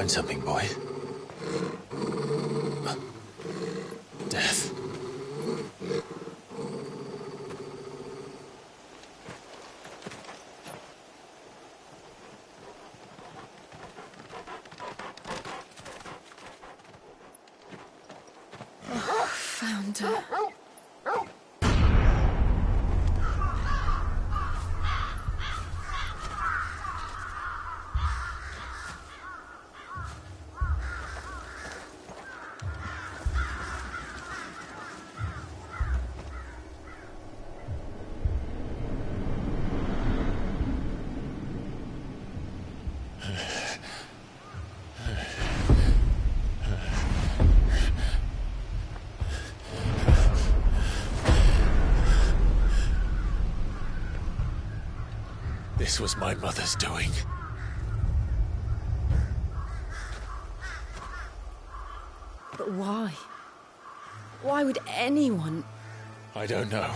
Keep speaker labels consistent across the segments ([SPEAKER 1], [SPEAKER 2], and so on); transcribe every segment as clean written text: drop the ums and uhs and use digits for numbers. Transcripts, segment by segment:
[SPEAKER 1] Find something, boy. Death.
[SPEAKER 2] Found her.
[SPEAKER 1] This was my mother's doing.
[SPEAKER 2] But why? Why would anyone...
[SPEAKER 1] I don't know.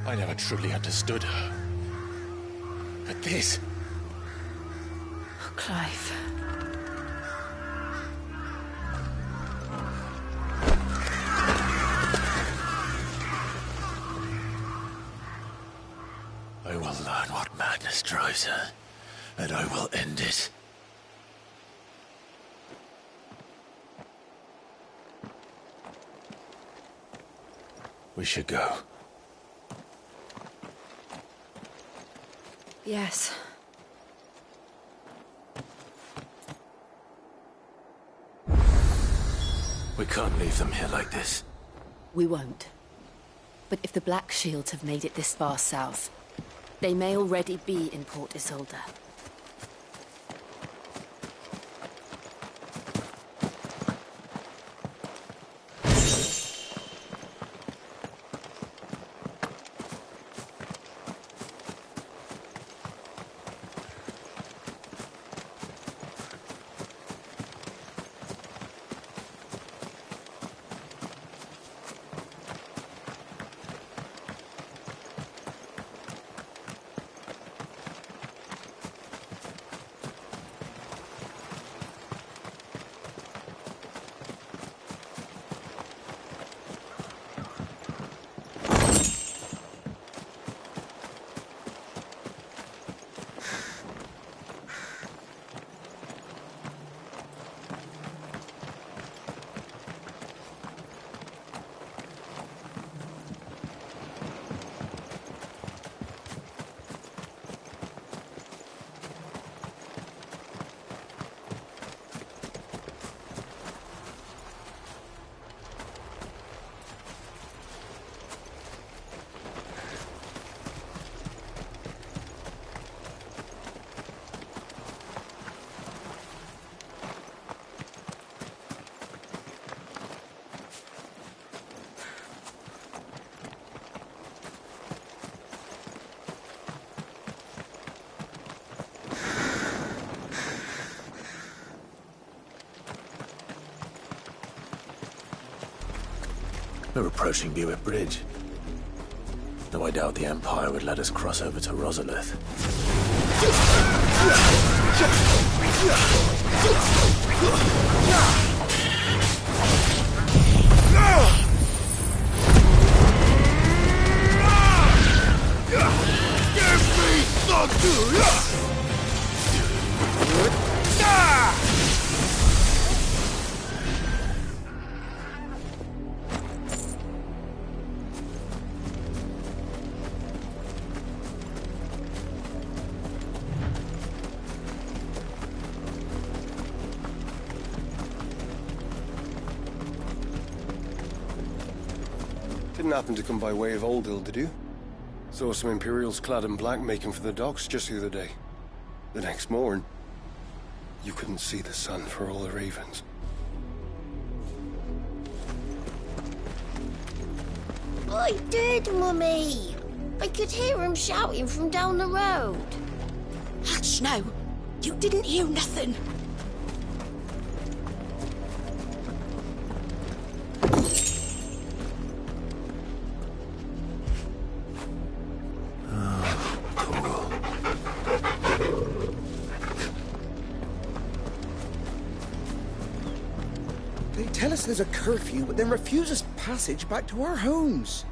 [SPEAKER 1] I never truly understood her. But this...
[SPEAKER 2] Oh, Clive.
[SPEAKER 1] I will learn what madness drives her, and I will end it. We should go.
[SPEAKER 2] Yes.
[SPEAKER 1] We can't leave them here like this.
[SPEAKER 2] We won't. But if the Black Shields have made it this far south, they may already be in Port Isolde.
[SPEAKER 1] We're approaching Buick Bridge. Though I doubt the Empire would let us cross over to Rosalith.
[SPEAKER 3] Give me the Didn't happen to come by way of Old Hill, did you? Saw some Imperials clad in black making for the docks just the other day. The next morn, you couldn't see the sun for all the ravens.
[SPEAKER 4] I did, Mummy. I could hear him shouting from down the road.
[SPEAKER 5] Hush now. You didn't hear nothing.
[SPEAKER 6] tell us there's a curfew, but then refuse us passage back to our homes.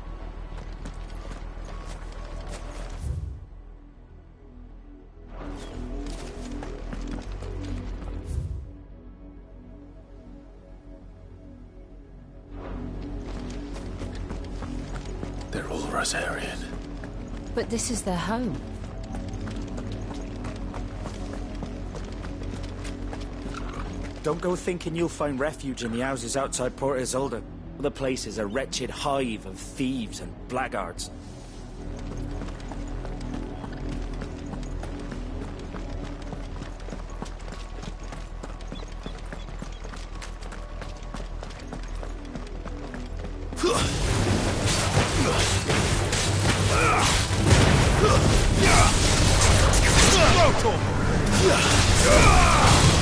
[SPEAKER 1] They're all Rosarian.
[SPEAKER 2] But this is their home.
[SPEAKER 7] Don't go thinking you'll find refuge in the houses outside Port Isolde. The place is a wretched hive of thieves and blackguards.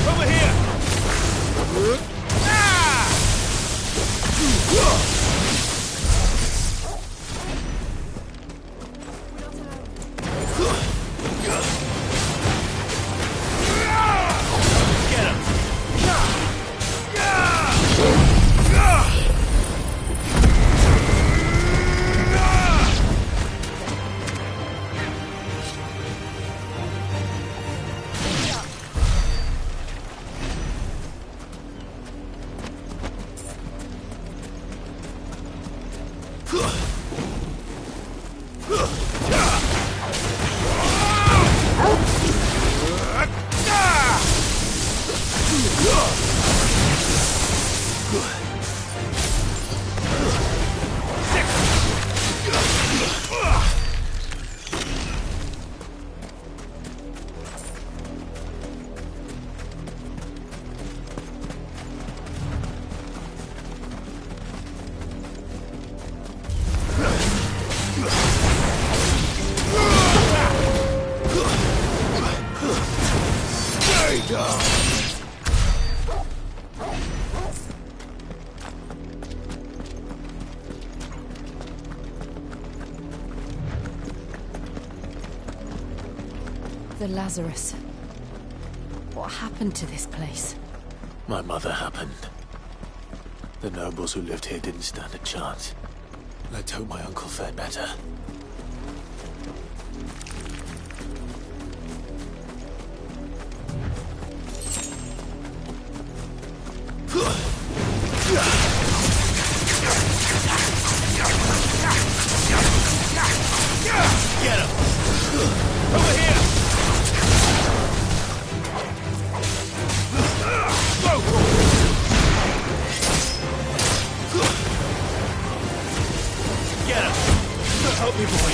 [SPEAKER 1] Over here!
[SPEAKER 2] The Lazarus. What happened to this place?
[SPEAKER 1] My mother happened. The nobles who lived here didn't stand a chance. Let's hope my uncle fared better. Get him! Over here! Get him! Help me, boy!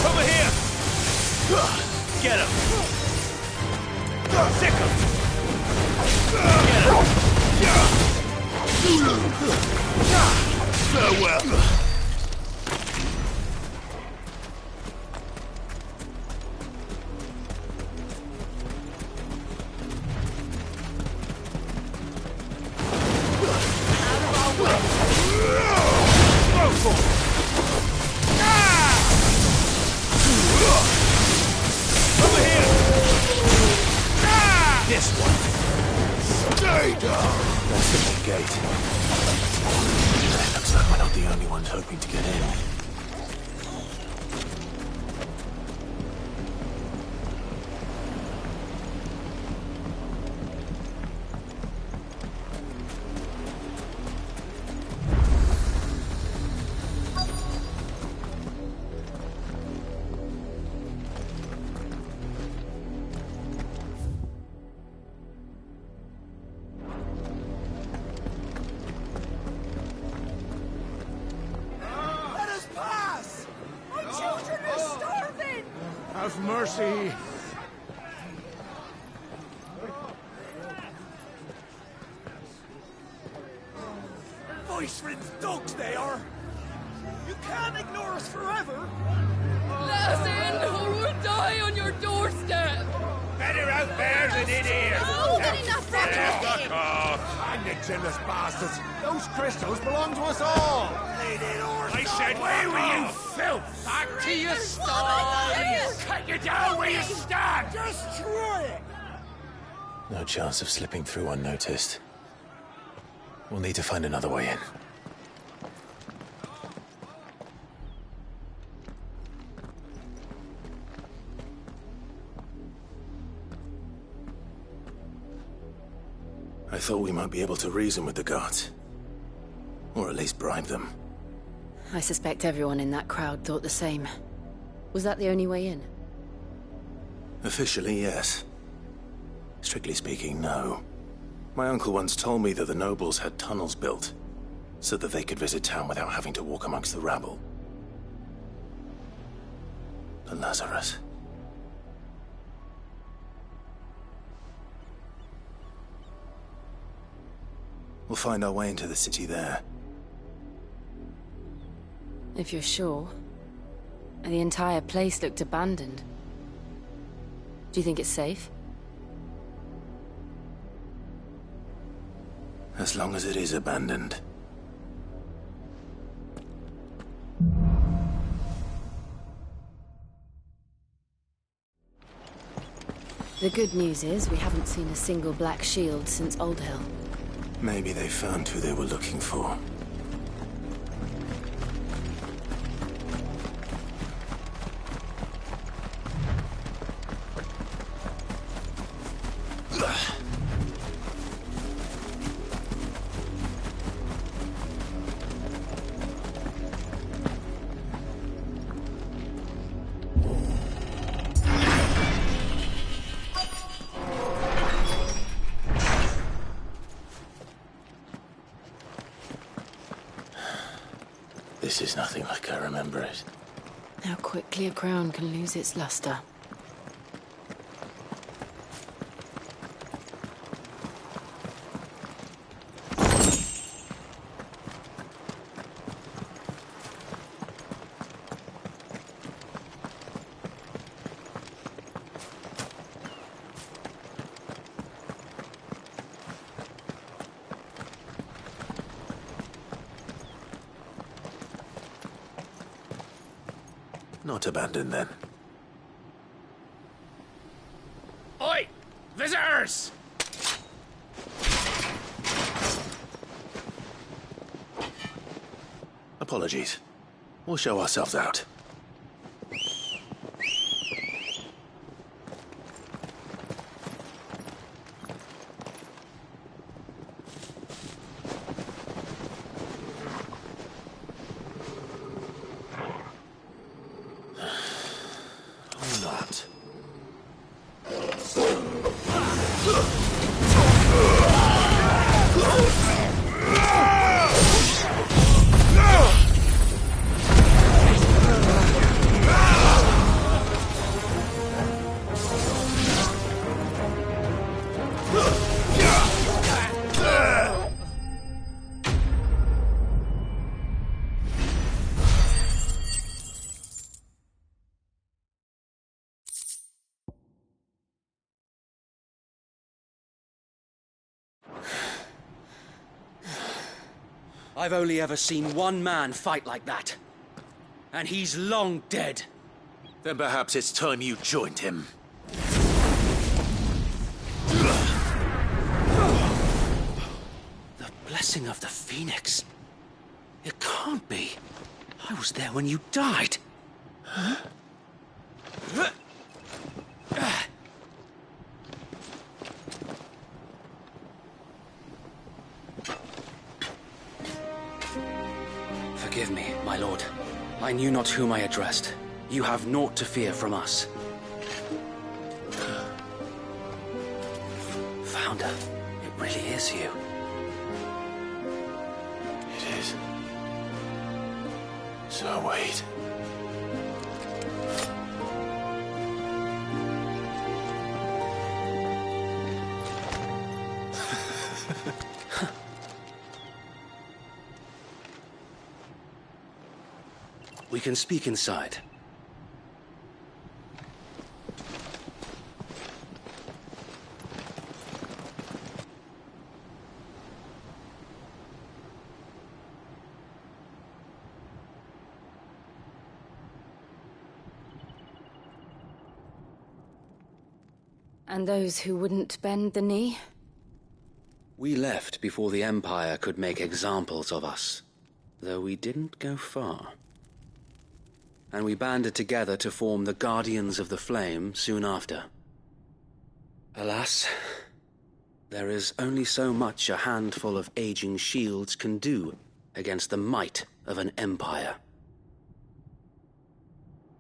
[SPEAKER 1] Over here! Get him! Sick him! Get him! Farewell! Over here! This one! not the only ones hoping to get in.
[SPEAKER 8] Have mercy! Voice-ridden dogs they are! You can't ignore us forever!
[SPEAKER 9] Let us in, or we'll die on your doorstep!
[SPEAKER 8] Better out there than in here!
[SPEAKER 4] Oh, get enough
[SPEAKER 8] Fuck off! And the jealous bastards! Those crystals belong to us all! I said, where were you, filth? Back to your stall! Cut you down where you stand! Just try it!
[SPEAKER 1] No chance of slipping through unnoticed. We'll need to find another way in. I thought we might be able to reason with the guards. Or at least bribe them.
[SPEAKER 2] I suspect everyone in that crowd thought the same. Was that the only way in?
[SPEAKER 1] Officially, yes. Strictly speaking, no. My uncle once told me that the nobles had tunnels built, so that they could visit town without having to walk amongst the rabble. But Lazarus... We'll find our way into the city there.
[SPEAKER 2] If you're sure. The entire place looked abandoned. Do you think it's safe?
[SPEAKER 1] As long as it is abandoned.
[SPEAKER 2] The good news is we haven't seen a single black shield since Old Hill.
[SPEAKER 1] Maybe they found who they were looking for. This is nothing like I remember it.
[SPEAKER 2] How quickly a crown can lose its luster.
[SPEAKER 1] Not abandoned, then.
[SPEAKER 8] Oi! Visitors!
[SPEAKER 1] Apologies. We'll show ourselves out.
[SPEAKER 10] I've only ever seen one man fight like that. And he's long dead.
[SPEAKER 1] Then perhaps it's time you joined him.
[SPEAKER 10] The blessing of the Phoenix. It can't be. I was there when you died. Huh? Forgive me, my lord. I knew not whom I addressed. You have naught to fear from us. Founder, it really is you.
[SPEAKER 1] It is. So wait.
[SPEAKER 10] We can speak inside.
[SPEAKER 2] And those who wouldn't bend the knee?
[SPEAKER 10] We left before the Empire could make examples of us, though we didn't go far. And we banded together to form the Guardians of the Flame soon after. Alas, there is only so much a handful of aging shields can do against the might of an empire.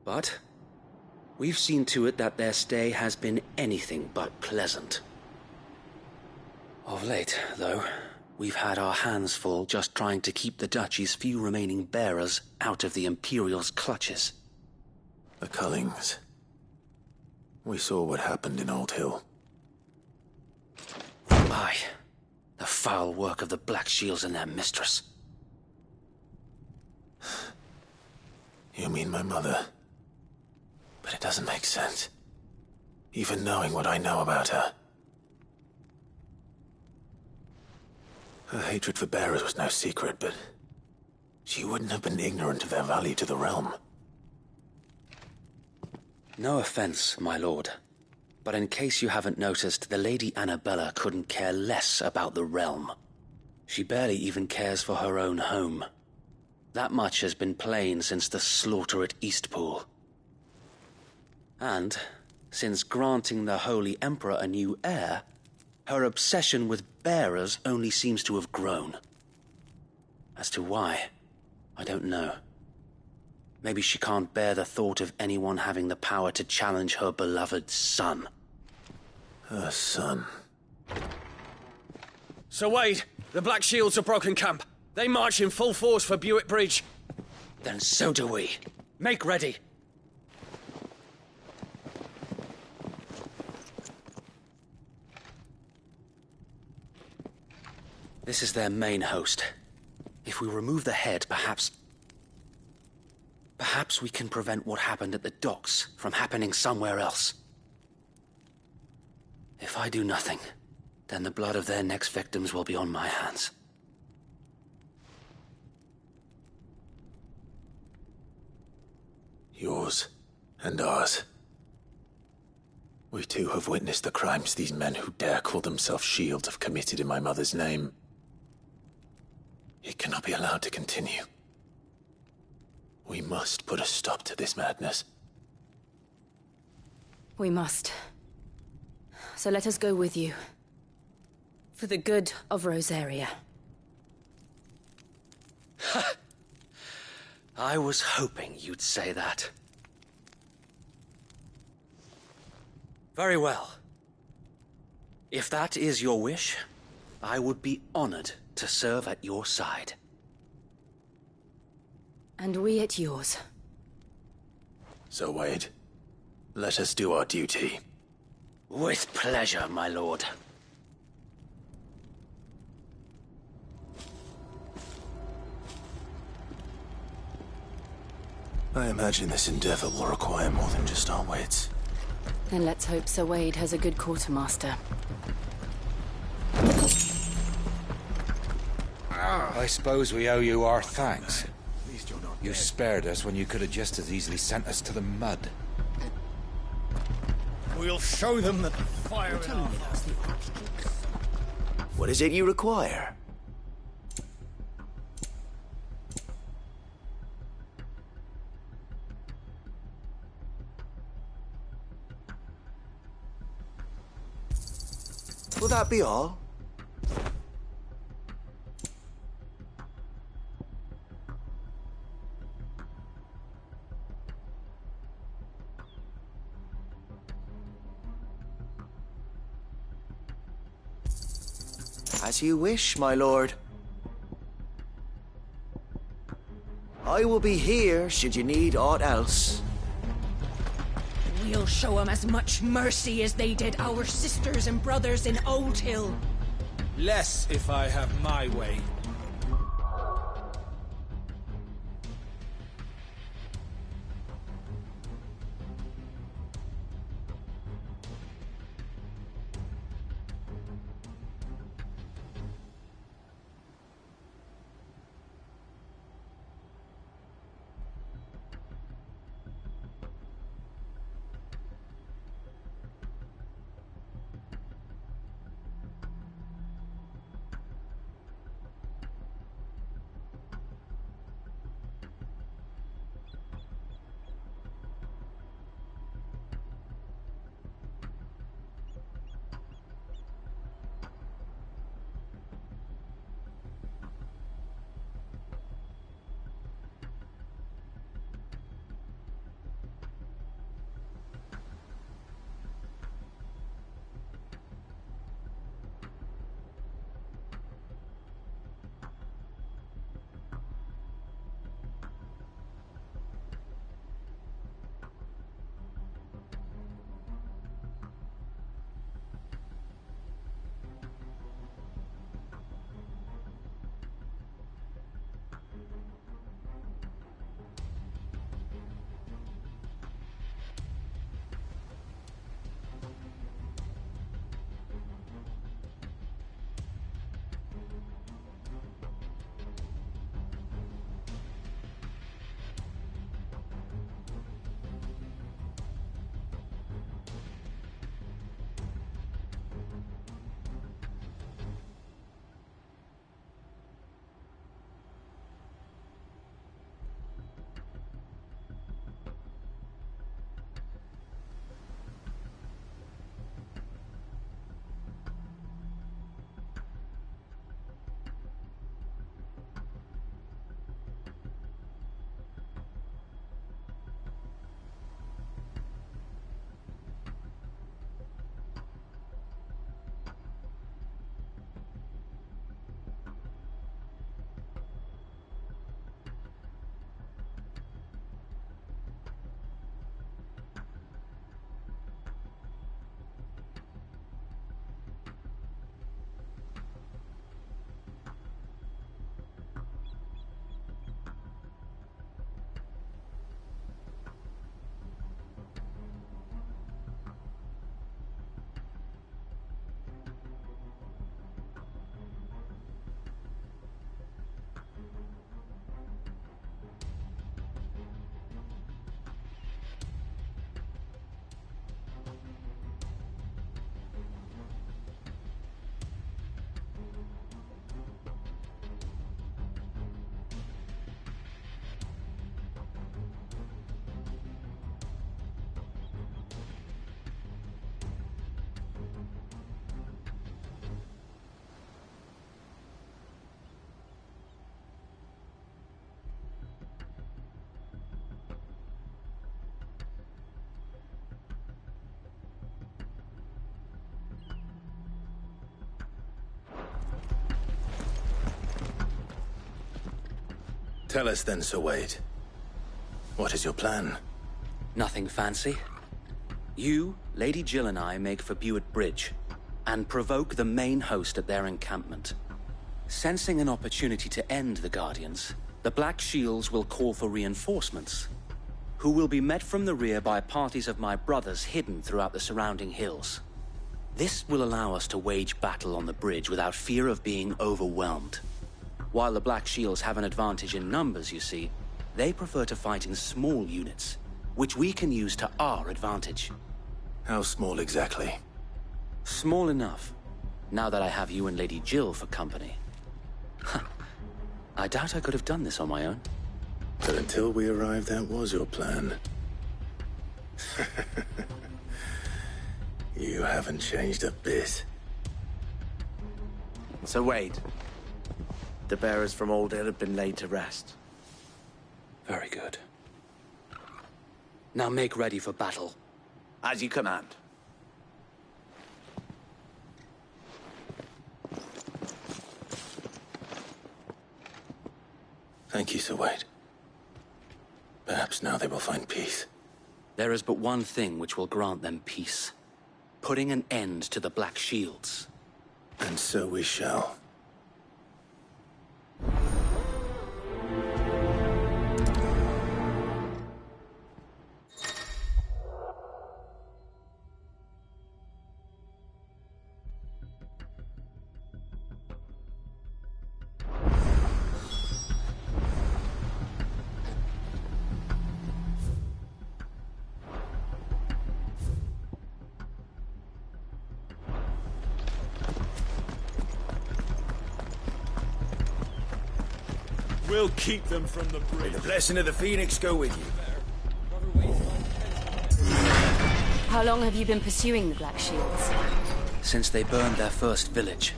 [SPEAKER 10] But we've seen to it that their stay has been anything but pleasant. Of late, though, we've had our hands full just trying to keep the Duchy's few remaining bearers out of the Imperial's clutches.
[SPEAKER 1] The Cullings. We saw what happened in Old Hill.
[SPEAKER 10] Aye. The foul work of the Black Shields and their mistress.
[SPEAKER 1] You mean my mother? But it doesn't make sense. Even knowing what I know about her. Her hatred for bearers was no secret, but she wouldn't have been ignorant of their value to the realm.
[SPEAKER 10] No offense, my lord, but in case you haven't noticed, the Lady Annabella couldn't care less about the realm. She barely even cares for her own home. That much has been plain since the slaughter at Eastpool. And, since granting the Holy Emperor a new heir, her obsession with bearers only seems to have grown. As to why, I don't know. Maybe she can't bear the thought of anyone having the power to challenge her beloved son.
[SPEAKER 1] Her son.
[SPEAKER 11] Sir Wade, the Black Shields have broken camp. They march in full force for Buick Bridge.
[SPEAKER 10] Then so do we. Make ready. This is their main host. If we remove the head, perhaps we can prevent what happened at the docks from happening somewhere else. If I do nothing, then the blood of their next victims will be on my hands.
[SPEAKER 1] Yours and ours. We too have witnessed the crimes these men who dare call themselves shields have committed in my mother's name. It cannot be allowed to continue. We must put a stop to this madness.
[SPEAKER 2] We must. So let us go with you. For the good of Rosaria.
[SPEAKER 10] I was hoping you'd say that. Very well. If that is your wish, I would be honored to serve at your side.
[SPEAKER 2] And we at yours.
[SPEAKER 1] So, Wade, let us do our duty.
[SPEAKER 10] With pleasure, my lord.
[SPEAKER 1] I imagine this endeavor will require more than just our wits.
[SPEAKER 2] Then let's hope Sir Wade has a good quartermaster.
[SPEAKER 8] I suppose we owe you our thanks. You spared us when you could have just as easily sent us to the mud.
[SPEAKER 12] We'll show them that fire in our...
[SPEAKER 13] What is it you require?
[SPEAKER 6] Will that be all? As you wish, my lord. I will be here should you need aught else.
[SPEAKER 5] We'll show 'em as much mercy as they did our sisters and brothers in Old Hill.
[SPEAKER 12] Less if I have my way.
[SPEAKER 1] Tell us then, Sir Wade. What is your plan?
[SPEAKER 10] Nothing fancy. You, Lady Jill and I make for Buett Bridge, and provoke the main host at their encampment. Sensing an opportunity to end the Guardians, the Black Shields will call for reinforcements, who will be met from the rear by parties of my brothers hidden throughout the surrounding hills. This will allow us to wage battle on the bridge without fear of being overwhelmed. While the Black Shields have an advantage in numbers, you see, they prefer to fight in small units, which we can use to our advantage.
[SPEAKER 1] How small exactly?
[SPEAKER 10] Small enough, now that I have you and Lady Jill for company. I doubt I could have done this on my own.
[SPEAKER 1] But until we arrived, that was your plan. You haven't changed a bit.
[SPEAKER 6] So Wade, the bearers from Old Hill have been laid to rest.
[SPEAKER 10] Very good. Now make ready for battle.
[SPEAKER 6] As you command.
[SPEAKER 1] Thank you, Sir Wade. Perhaps now they will find peace.
[SPEAKER 10] There is but one thing which will grant them peace. Putting an end to the Black Shields.
[SPEAKER 1] And so we shall.
[SPEAKER 12] We'll keep them from the bridge.
[SPEAKER 7] May the blessing of the Phoenix go with you.
[SPEAKER 2] How long have you been pursuing the Black Shields?
[SPEAKER 10] Since they burned their first village.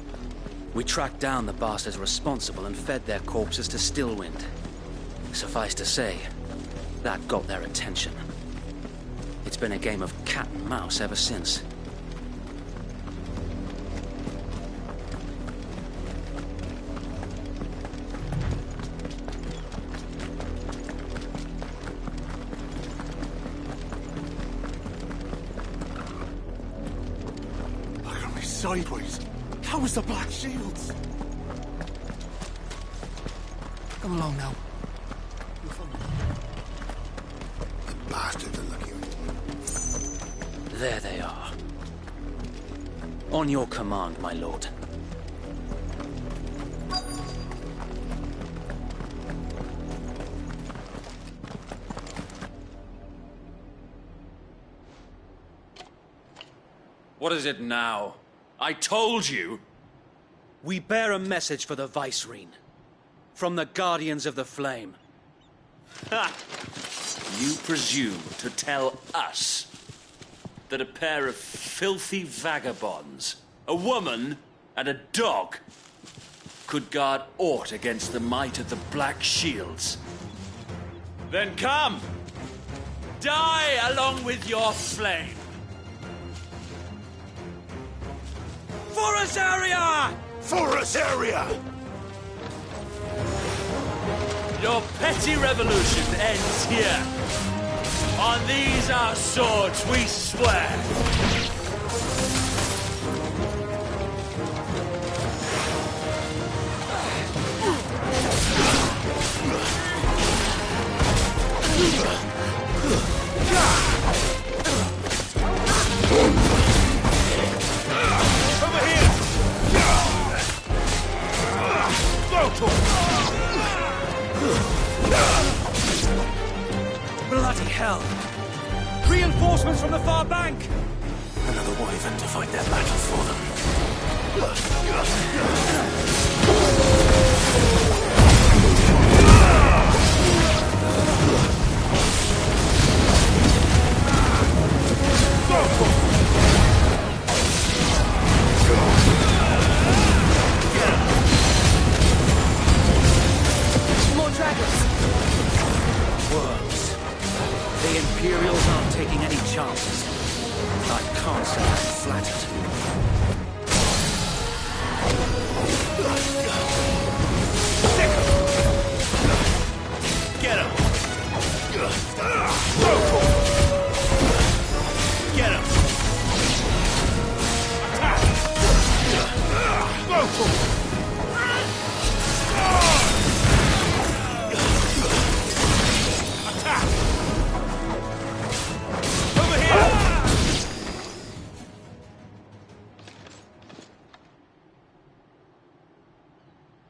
[SPEAKER 10] We tracked down the bastards responsible and fed their corpses to Stillwind. Suffice to say, that got their attention. It's been a game of cat and mouse ever since.
[SPEAKER 8] Sideways. How was the Black Shields? Come along now. The bastards are lucky.
[SPEAKER 10] There they are. On your command, my lord.
[SPEAKER 11] What is it now? I told you!
[SPEAKER 10] We bear a message for the Vicereine. From the Guardians of the Flame.
[SPEAKER 11] Ha! You presume to tell us that a pair of filthy vagabonds, a woman and a dog, could guard aught against the might of the Black Shields? Then come! Die along with your flame! For Azaria!
[SPEAKER 8] For Azaria!
[SPEAKER 11] Your petty revolution ends here. On these our swords we swear.
[SPEAKER 7] Bloody hell! Reinforcements from the far bank!
[SPEAKER 1] Another wyvern to fight their battle for them.
[SPEAKER 2] More dragons!
[SPEAKER 7] Worms. The Imperials aren't taking any chances. I can't say I'm flattered.
[SPEAKER 8] Get him! Get him! Attack!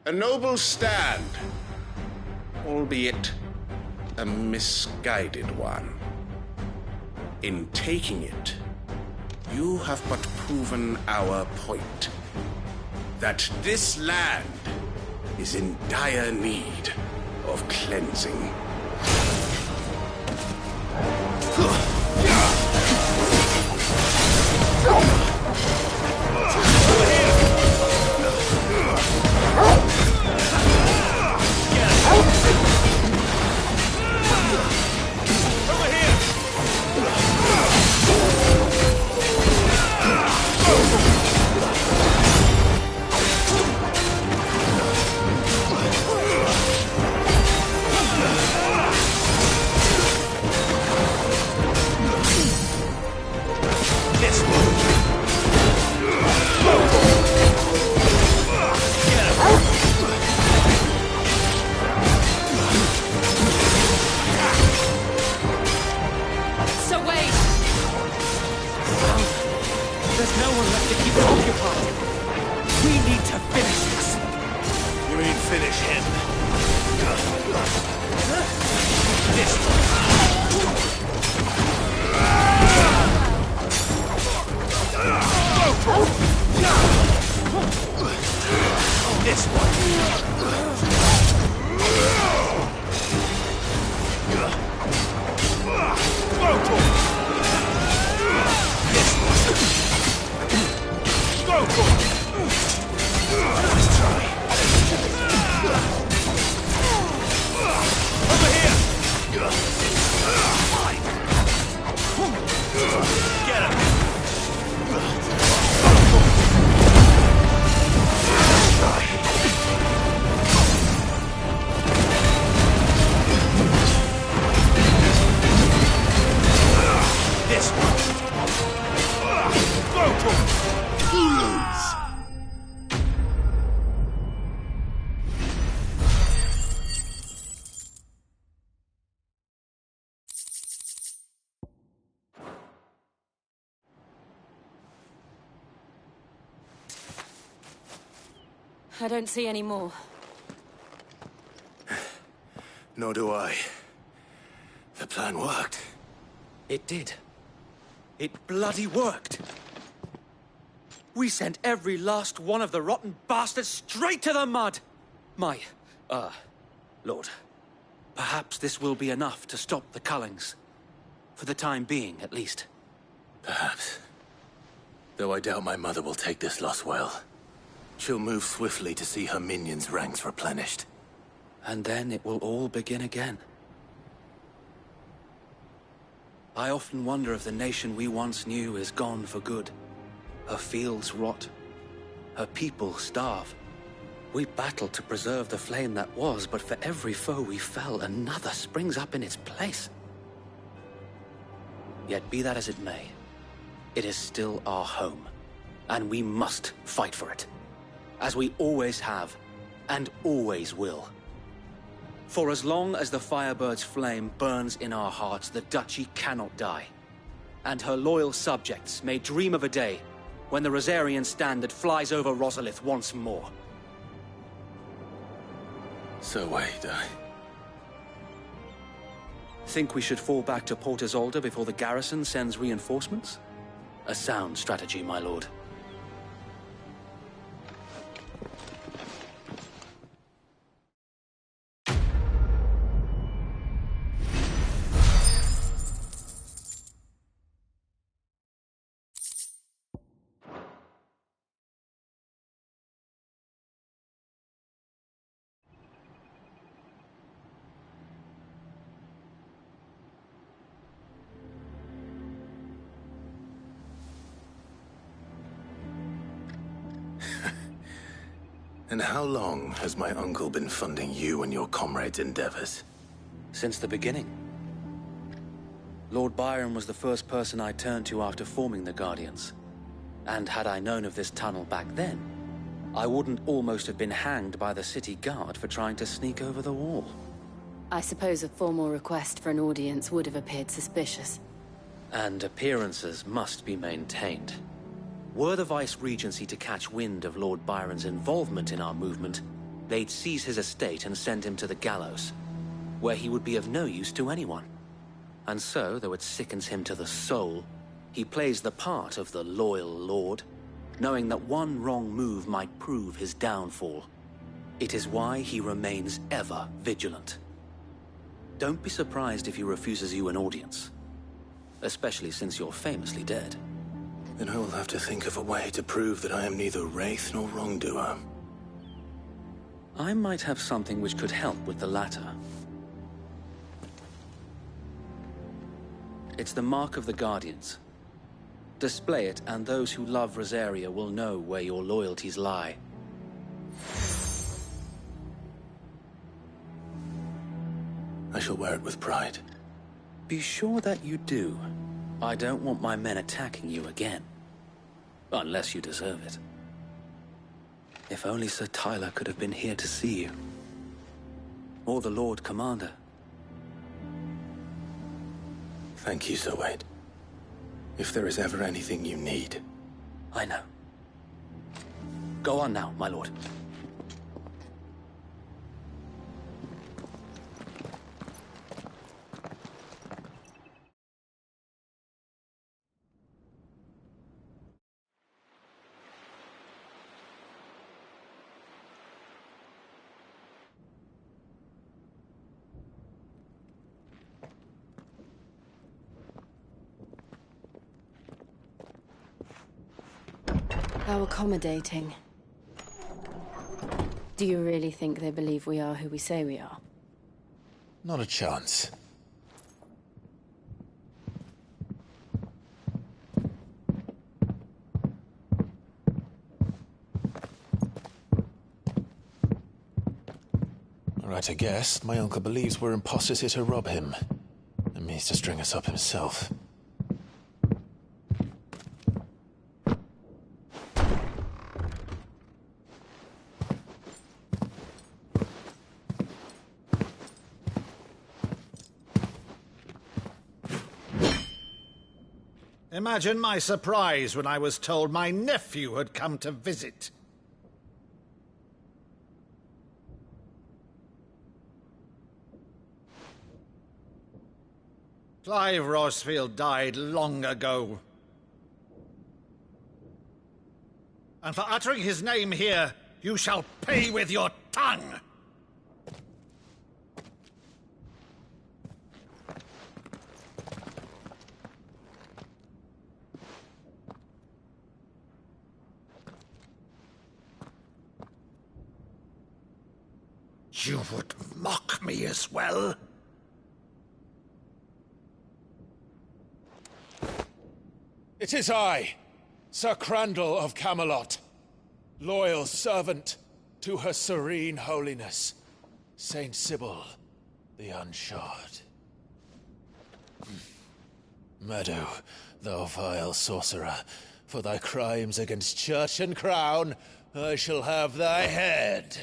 [SPEAKER 13] A noble stand, albeit a misguided one. In taking it, you have but proven our point. That this land is in dire need of cleansing.
[SPEAKER 2] I don't see any more.
[SPEAKER 1] Nor do I. The plan worked.
[SPEAKER 7] It did. It bloody worked. We sent every last one of the rotten bastards straight to the mud! Lord, perhaps this will be enough to stop the Cullings. For the time being, at least.
[SPEAKER 1] Perhaps. Though I doubt my mother will take this loss well. She'll move swiftly to see her minions' ranks replenished.
[SPEAKER 7] And then it will all begin again. I often wonder if the nation we once knew is gone for good. Her fields rot. Her people starve. We battled to preserve the flame that was, but for every foe we fell, another springs up in its place. Yet be that as it may, it is still our home, and we must fight for it. As we always have, and always will. For as long as the Firebird's flame burns in our hearts, the Duchy cannot die. And her loyal subjects may dream of a day when the Rosarian standard flies over Rosalith once more.
[SPEAKER 1] So wait,
[SPEAKER 7] Think we should fall back to Port Isolde before the garrison sends reinforcements? A sound strategy, my lord.
[SPEAKER 1] And how long has my uncle been funding you and your comrades' endeavors?
[SPEAKER 7] Since the beginning. Lord Byron was the first person I turned to after forming the Guardians. And had I known of this tunnel back then, I wouldn't almost have been hanged by the city guard for trying to sneak over the wall.
[SPEAKER 2] I suppose a formal request for an audience would have appeared suspicious.
[SPEAKER 7] And appearances must be maintained. Were the Vice-Regency to catch wind of Lord Byron's involvement in our movement, they'd seize his estate and send him to the gallows, where he would be of no use to anyone. And so, though it sickens him to the soul, he plays the part of the loyal lord, knowing that one wrong move might prove his downfall. It is why he remains ever vigilant. Don't be surprised if he refuses you an audience, especially since you're famously dead.
[SPEAKER 1] Then I will have to think of a way to prove that I am neither wraith nor wrongdoer.
[SPEAKER 7] I might have something which could help with the latter. It's the mark of the Guardians. Display it, and those who love Rosaria will know where your loyalties lie.
[SPEAKER 1] I shall wear it with pride.
[SPEAKER 7] Be sure that you do. I don't want my men attacking you again. Unless you deserve it. If only Sir Tyler could have been here to see you. Or the Lord Commander.
[SPEAKER 1] Thank you, Sir Wade. If there is ever anything you need...
[SPEAKER 7] I know. Go on now, my lord.
[SPEAKER 2] How accommodating. Do you really think they believe we are who we say we are?
[SPEAKER 1] Not a chance. Right, I guess. My uncle believes we're imposters here to rob him. And means to string us up himself.
[SPEAKER 8] Imagine my surprise when I was told my nephew had come to visit.
[SPEAKER 14] Clive Rosfield died long ago. And for uttering his name here, you shall pay with your tongue! You would mock me as well?
[SPEAKER 12] It is I, Sir Crandall of Camelot, loyal servant to Her Serene Holiness, Saint Sybil the Unshod. Meadow, thou vile sorcerer, for thy crimes against church and crown, I shall have thy head.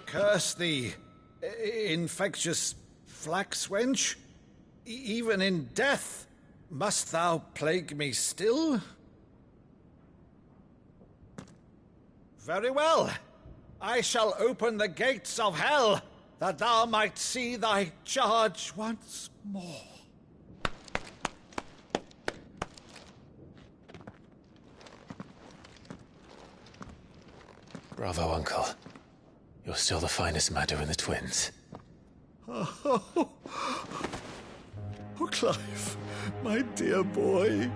[SPEAKER 14] Curse thee, infectious flax wench. Even in death, must thou plague me still? Very well. I shall open the gates of hell, that thou might see thy charge once more.
[SPEAKER 1] Bravo, Uncle. You're still the finest Maddo in the twins.
[SPEAKER 14] Oh, Clive, my dear boy,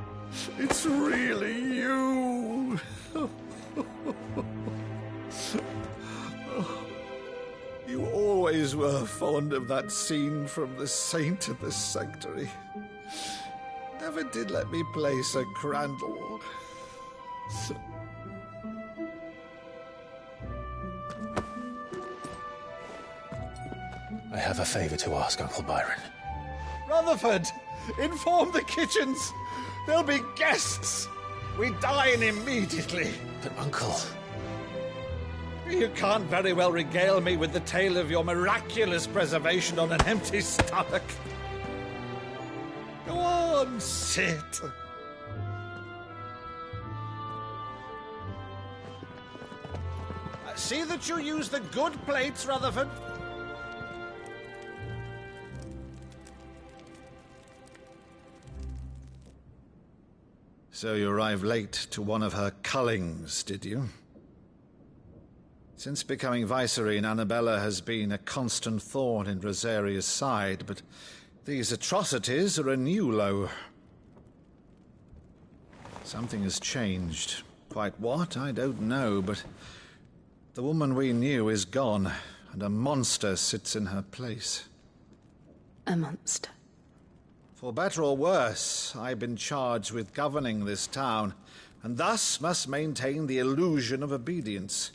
[SPEAKER 14] it's really you. You always were fond of that scene from The Saint of the Sanctuary. Never did let me play Sir Crandall.
[SPEAKER 1] I have a favor to ask, Uncle Byron.
[SPEAKER 14] Rutherford, inform the kitchens. There'll be guests. We dine immediately.
[SPEAKER 1] But, Uncle...
[SPEAKER 14] You can't very well regale me with the tale of your miraculous preservation on an empty stomach. Go on, sit. See that you use the good plates, Rutherford. So you arrived late to one of her cullings, did you? Since becoming Vicereine, Annabella has been a constant thorn in Rosaria's side, but these atrocities are a new low. Something has changed. Quite what, I don't know, but the woman we knew is gone, and a monster sits in her place.
[SPEAKER 2] A monster?
[SPEAKER 14] For better or worse, I've been charged with governing this town, and thus must maintain the illusion of obedience.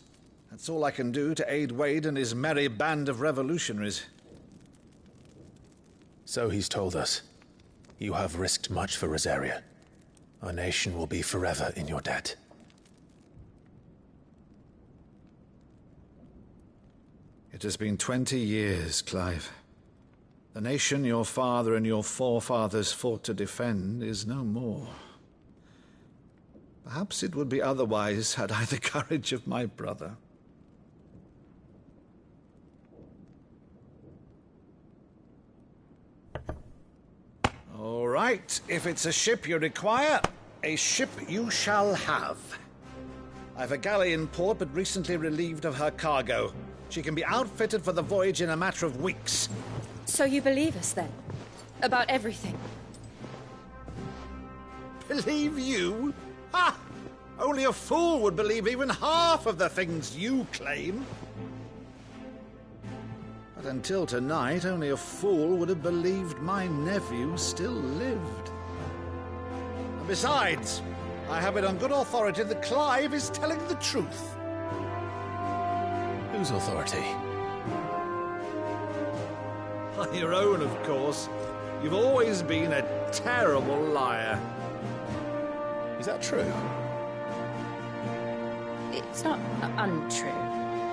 [SPEAKER 14] That's all I can do to aid Wade and his merry band of revolutionaries.
[SPEAKER 1] So he's told us. You have risked much for Rosaria. Our nation will be forever in your debt.
[SPEAKER 14] It has been 20 years, Clive. The nation your father and your forefathers fought to defend is no more. Perhaps it would be otherwise had I the courage of my brother. All right, if it's a ship you require, a ship you shall have. I've a galley in port, but recently relieved of her cargo. She can be outfitted for the voyage in a matter of weeks.
[SPEAKER 2] So you believe us, then? About everything?
[SPEAKER 14] Believe you? Ha! Only a fool would believe even half of the things you claim. But until tonight, only a fool would have believed my nephew still lived. And besides, I have it on good authority that Clive is telling the truth.
[SPEAKER 1] Whose authority?
[SPEAKER 14] On your own, of course. You've always been a terrible liar.
[SPEAKER 1] Is that true?
[SPEAKER 2] It's not untrue.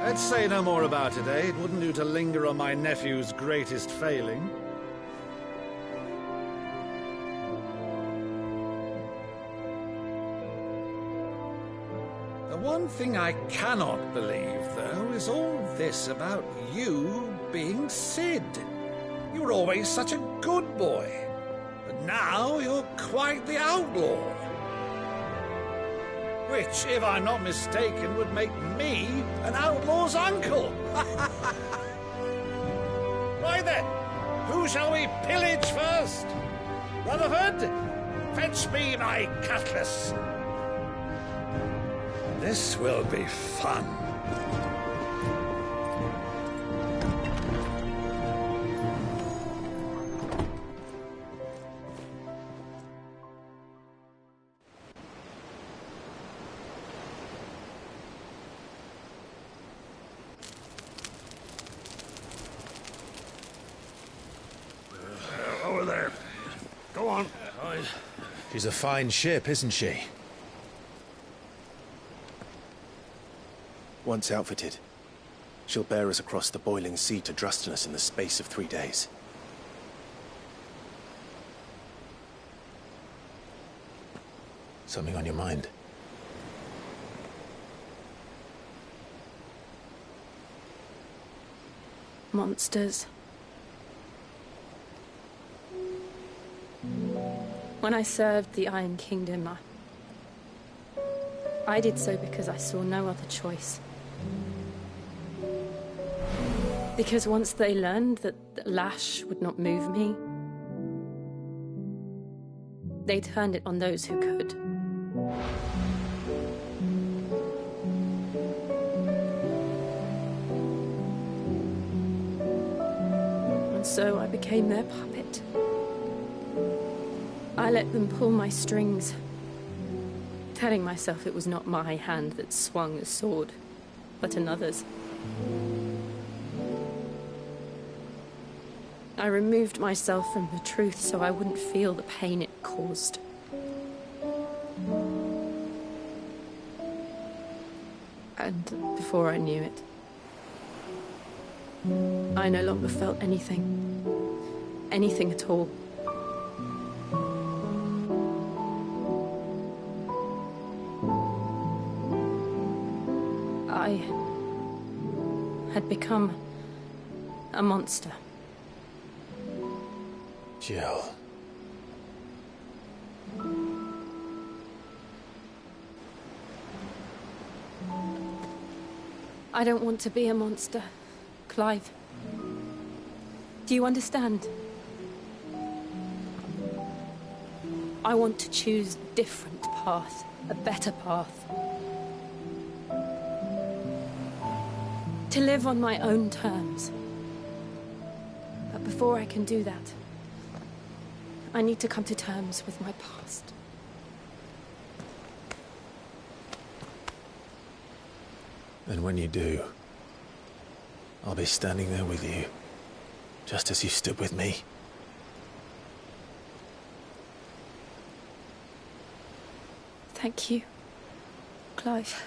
[SPEAKER 14] Let's say no more about it, eh? It wouldn't do to linger on my nephew's greatest failing. The one thing I cannot believe, though, is all this about you being Sid. You were always such a good boy, but now you're quite the outlaw. Which, if I'm not mistaken, would make me an outlaw's uncle. Right then, who shall we pillage first? Rutherford, fetch me my cutlass. This will be fun.
[SPEAKER 8] Over there. Go on.
[SPEAKER 12] She's a fine ship, isn't she?
[SPEAKER 1] Once outfitted, she'll bear us across the boiling sea to Drustinus in the space of 3 days. Something on your mind?
[SPEAKER 15] Monsters. When I served the Iron Kingdom, I did so because I saw no other choice. Because once they learned that the lash would not move me, they turned it on those who could. And so I became their puppet. I let them pull my strings, telling myself it was not my hand that swung the sword, but another's. I removed myself from the truth so I wouldn't feel the pain it caused. And before I knew it, I no longer felt anything. Anything at all. I had become a monster.
[SPEAKER 12] Jill.
[SPEAKER 15] I don't want to be a monster, Clive. Do you understand? I want to choose a different path, a better path. To live on my own terms. But before I can do that, I need to come to terms with my past.
[SPEAKER 1] And when you do, I'll be standing there with you, just as you stood with me.
[SPEAKER 15] Thank you, Clive.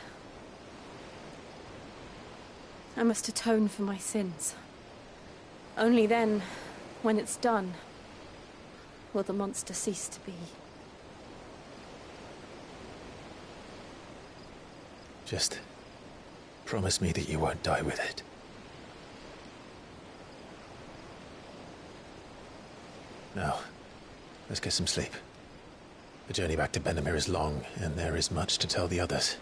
[SPEAKER 15] I must atone for my sins. Only then, when it's done, will the monster cease to be.
[SPEAKER 1] Just promise me that you won't die with it. Now, let's get some sleep. The journey back to Benamir is long, and there is much to tell the others.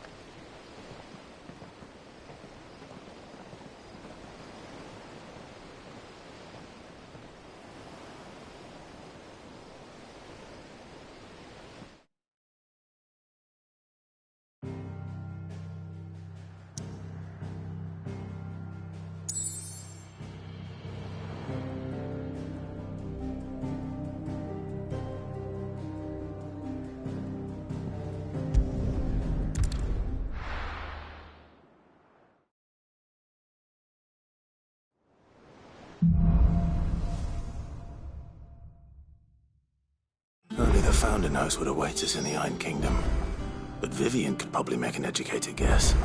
[SPEAKER 1] Only the Founder knows what awaits us in the Iron Kingdom. But Vivian could probably make an educated guess.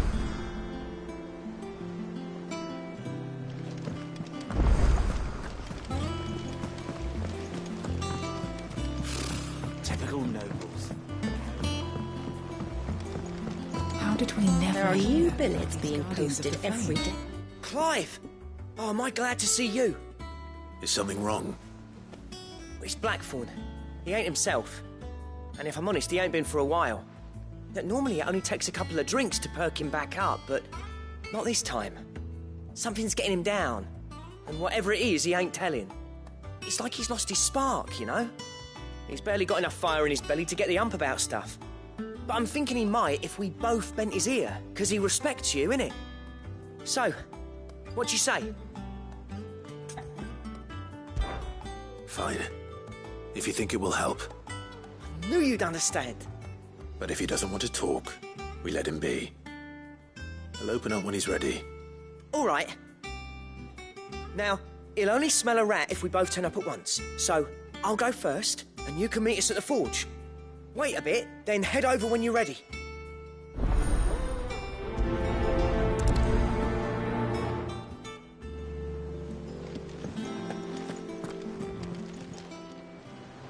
[SPEAKER 6] Typical nobles.
[SPEAKER 16] How did we never
[SPEAKER 17] There are
[SPEAKER 16] hear
[SPEAKER 17] new billets being posted every day.
[SPEAKER 18] Clive! Oh, am I glad to see you?
[SPEAKER 1] Is something wrong?
[SPEAKER 18] It's Blackthorn. He ain't himself. And if I'm honest, he ain't been for a while. Normally it only takes a couple of drinks to perk him back up, but not this time. Something's getting him down. And whatever it is, he ain't telling. It's like he's lost his spark, you know? He's barely got enough fire in his belly to get the ump about stuff. But I'm thinking he might if we both bent his ear, because he respects you, innit? So, what do you say?
[SPEAKER 1] Fine. If you think it will help.
[SPEAKER 18] I knew you'd understand.
[SPEAKER 1] But if he doesn't want to talk, we let him be. He'll open up when he's ready.
[SPEAKER 18] All right. Now, he'll only smell a rat if we both turn up at once. So, I'll go first, and you can meet us at the forge. Wait a bit, then head over when you're ready.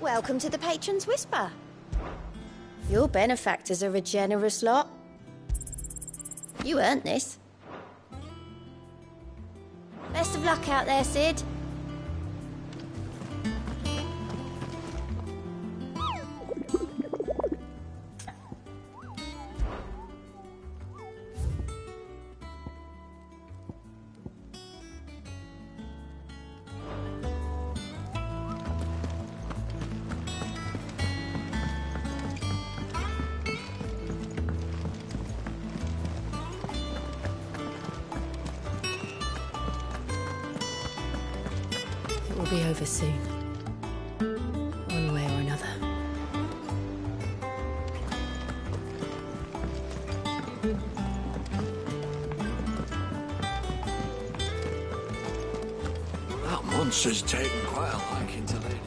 [SPEAKER 4] Welcome to the Patron's Whisper. Your benefactors are a generous lot. You earned this. Best of luck out there, Sid.
[SPEAKER 2] It will be over soon. One way or another.
[SPEAKER 6] That monster's taken quite a liking to Lady.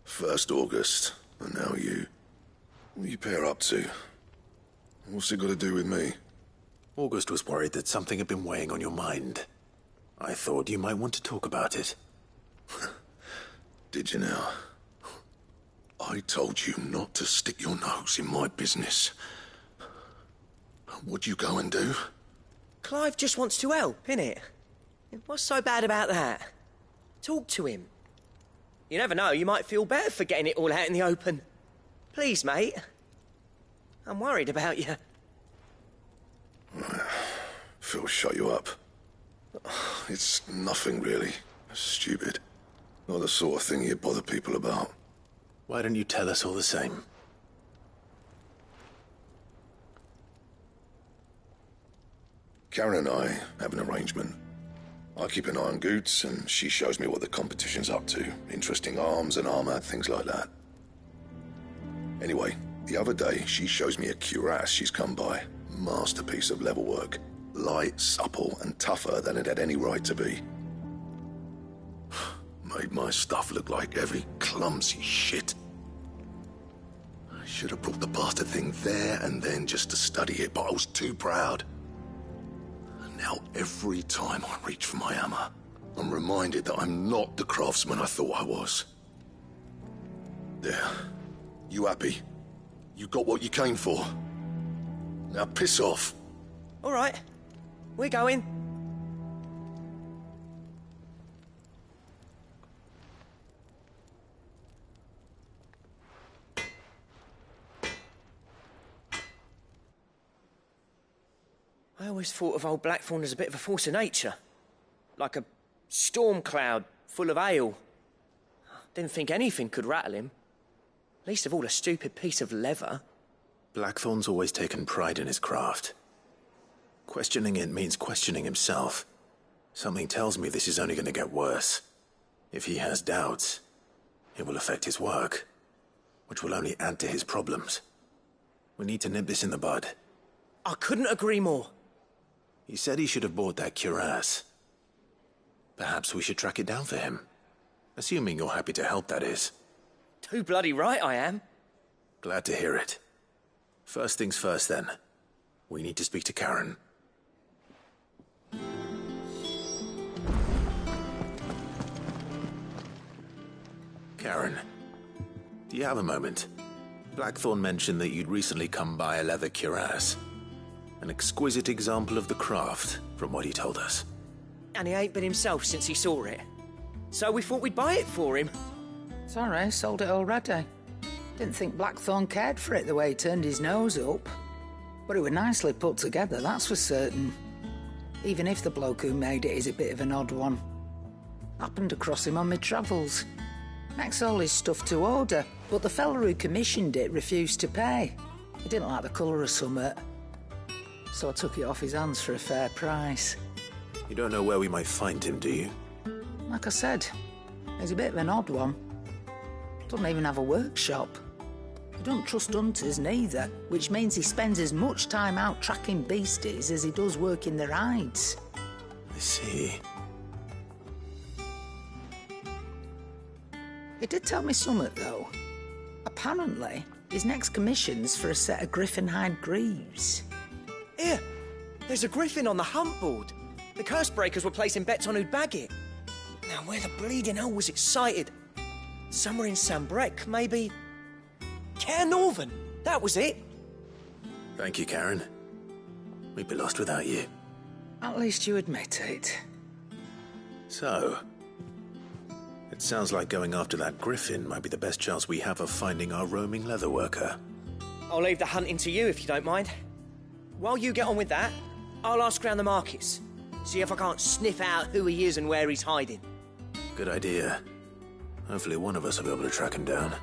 [SPEAKER 19] First August, and now you. What are you pair up to? What's it got to do with me?
[SPEAKER 1] August was worried that something had been weighing on your mind. I thought you might want to talk about it.
[SPEAKER 19] Did you now? I told you not to stick your nose in my business. What'd you go and do?
[SPEAKER 18] Clive just wants to help, innit? What's so bad about that? Talk to him. You never know, you might feel better for getting it all out in the open. Please, mate. I'm worried about you.
[SPEAKER 19] Phil shut you up. It's nothing, really. Stupid. Not the sort of thing you bother people about.
[SPEAKER 1] Why don't you tell us all the same?
[SPEAKER 19] Karen and I have an arrangement. I keep an eye on Goots, and she shows me what the competition's up to. Interesting arms and armor, things like that. Anyway, the other day, she shows me a cuirass she's come by. Masterpiece of level work. Light, supple, and tougher than it had any right to be. Made my stuff look like heavy, clumsy shit. I should have brought the bastard thing there and then just to study it, but I was too proud. And now every time I reach for my hammer, I'm reminded that I'm not the craftsman I thought I was. There. You happy? You got what you came for? Now piss off.
[SPEAKER 18] All right. We're going. I always thought of old Blackthorn as a bit of a force of nature. Like a storm cloud full of hail. Didn't think anything could rattle him. Least of all a stupid piece of leather.
[SPEAKER 1] Blackthorn's always taken pride in his craft. Questioning it means questioning himself. Something tells me this is only going to get worse. If he has doubts, it will affect his work, which will only add to his problems. We need to nip this in the bud.
[SPEAKER 18] I couldn't agree more.
[SPEAKER 1] He said he should have bought that cuirass. Perhaps we should track it down for him. Assuming you're happy to help, that is.
[SPEAKER 18] Too bloody right I am.
[SPEAKER 1] Glad to hear it. First things first, then. We need to speak to Karen. Karen, do you have a moment? Blackthorn mentioned that you'd recently come by a leather cuirass. An exquisite example of the craft, from what he told us.
[SPEAKER 18] And he ain't been himself since he saw it. So we thought we'd buy it for him.
[SPEAKER 16] Sorry, sold it already. Didn't think Blackthorn cared for it the way he turned his nose up. But it was nicely put together, that's for certain. Even if the bloke who made it is a bit of an odd one. Happened across him on my travels. Makes all his stuff to order, but the fella who commissioned it refused to pay. He didn't like the colour of summit. So I took it off his hands for a fair price.
[SPEAKER 1] You don't know where we might find him, do you?
[SPEAKER 16] Like I said, he's a bit of an odd one. Doesn't even have a workshop. He don't trust hunters neither, which means he spends as much time out tracking beasties as he does working their hides.
[SPEAKER 1] I see.
[SPEAKER 16] He did tell me something, though. Apparently, his next commission's for a set of griffin hide greaves.
[SPEAKER 18] Here, there's a griffin on the hunt board. The curse breakers were placing bets on who'd bag it. Now, where the bleeding hell was it sighted? Somewhere in Sambrec, maybe? Care Northern, that was it.
[SPEAKER 1] Thank you, Karen. We'd be lost without you.
[SPEAKER 16] At least you admit it.
[SPEAKER 1] So, it sounds like going after that griffin might be the best chance we have of finding our roaming leatherworker.
[SPEAKER 18] I'll leave the hunting to you if you don't mind. While you get on with that, I'll ask around the markets. See if I can't sniff out who he is and where he's hiding.
[SPEAKER 1] Good idea. Hopefully one of us will be able to track him down.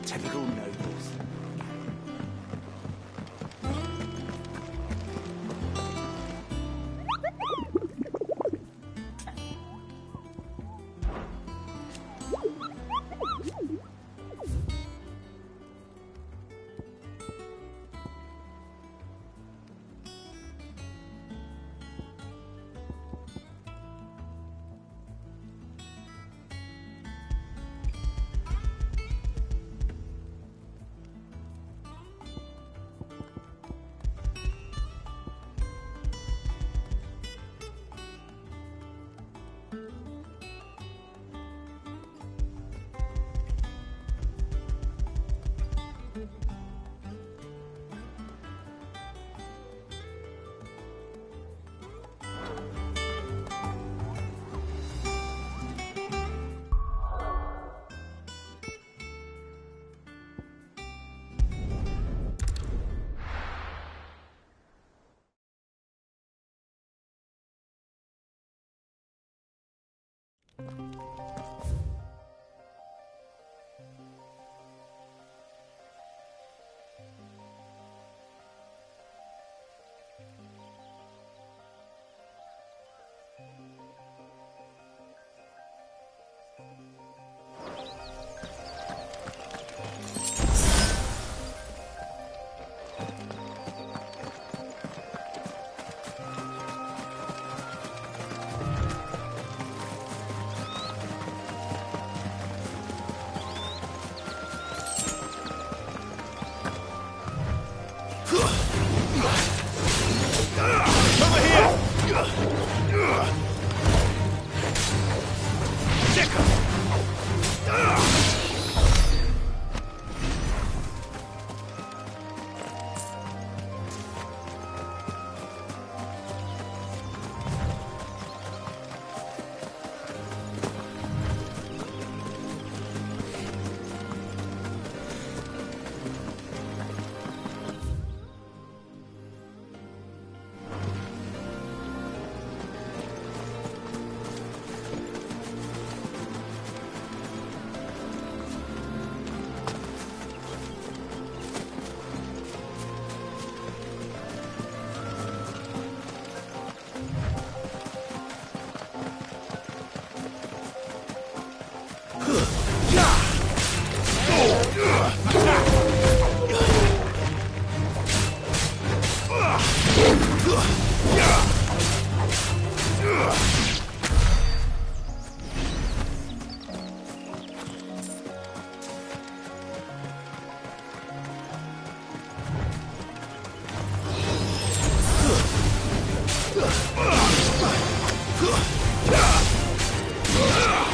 [SPEAKER 6] Typical nobles.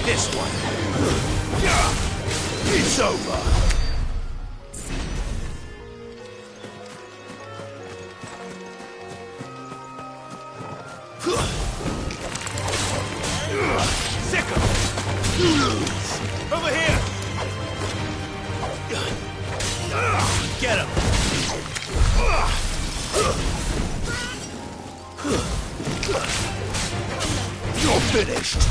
[SPEAKER 12] This one. It's over.
[SPEAKER 8] Sicker! Over here! Get him!
[SPEAKER 12] You're finished.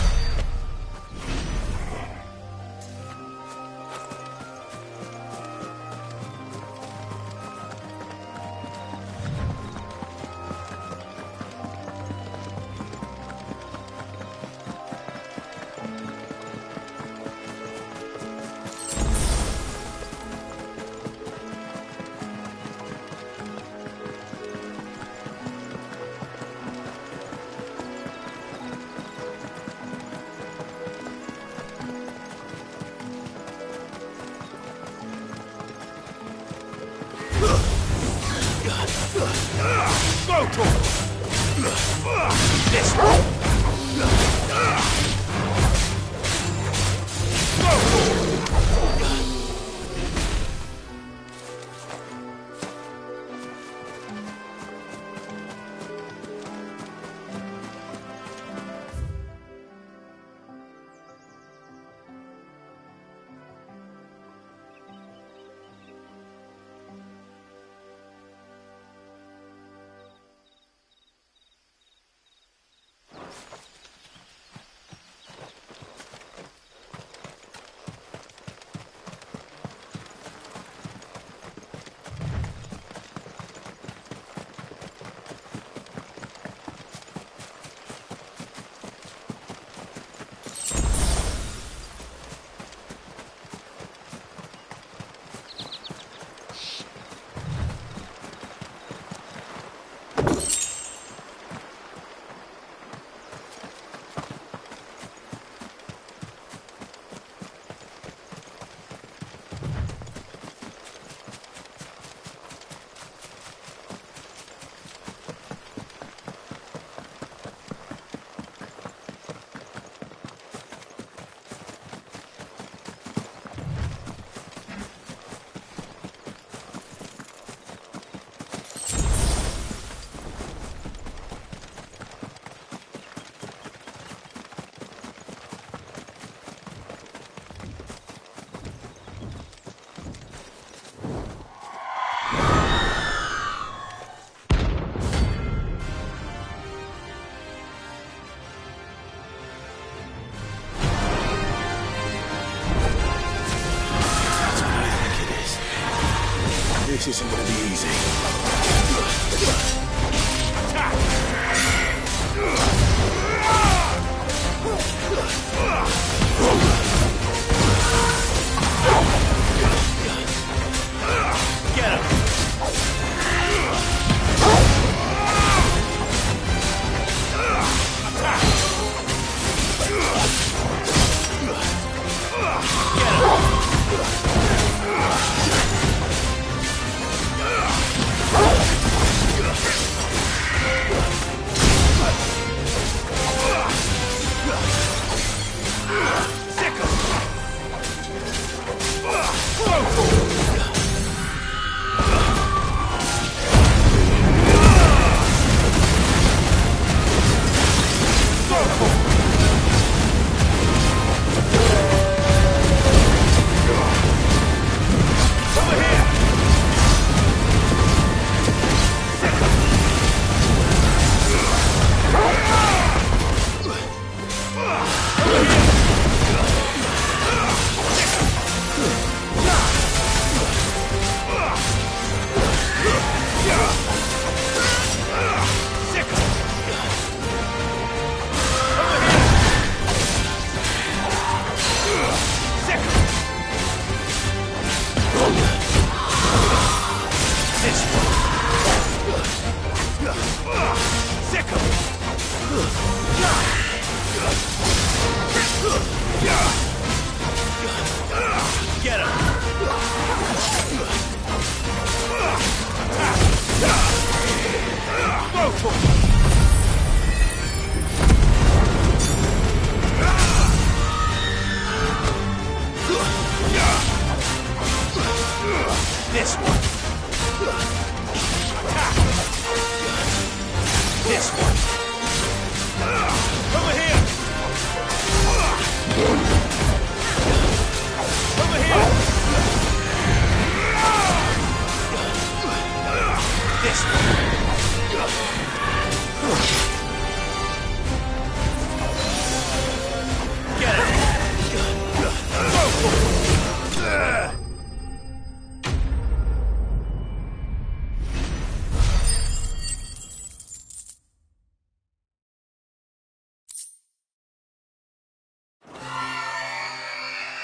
[SPEAKER 8] Go to him! This one! Go to him!
[SPEAKER 12] This isn't gonna be easy.
[SPEAKER 8] Get him! Get him!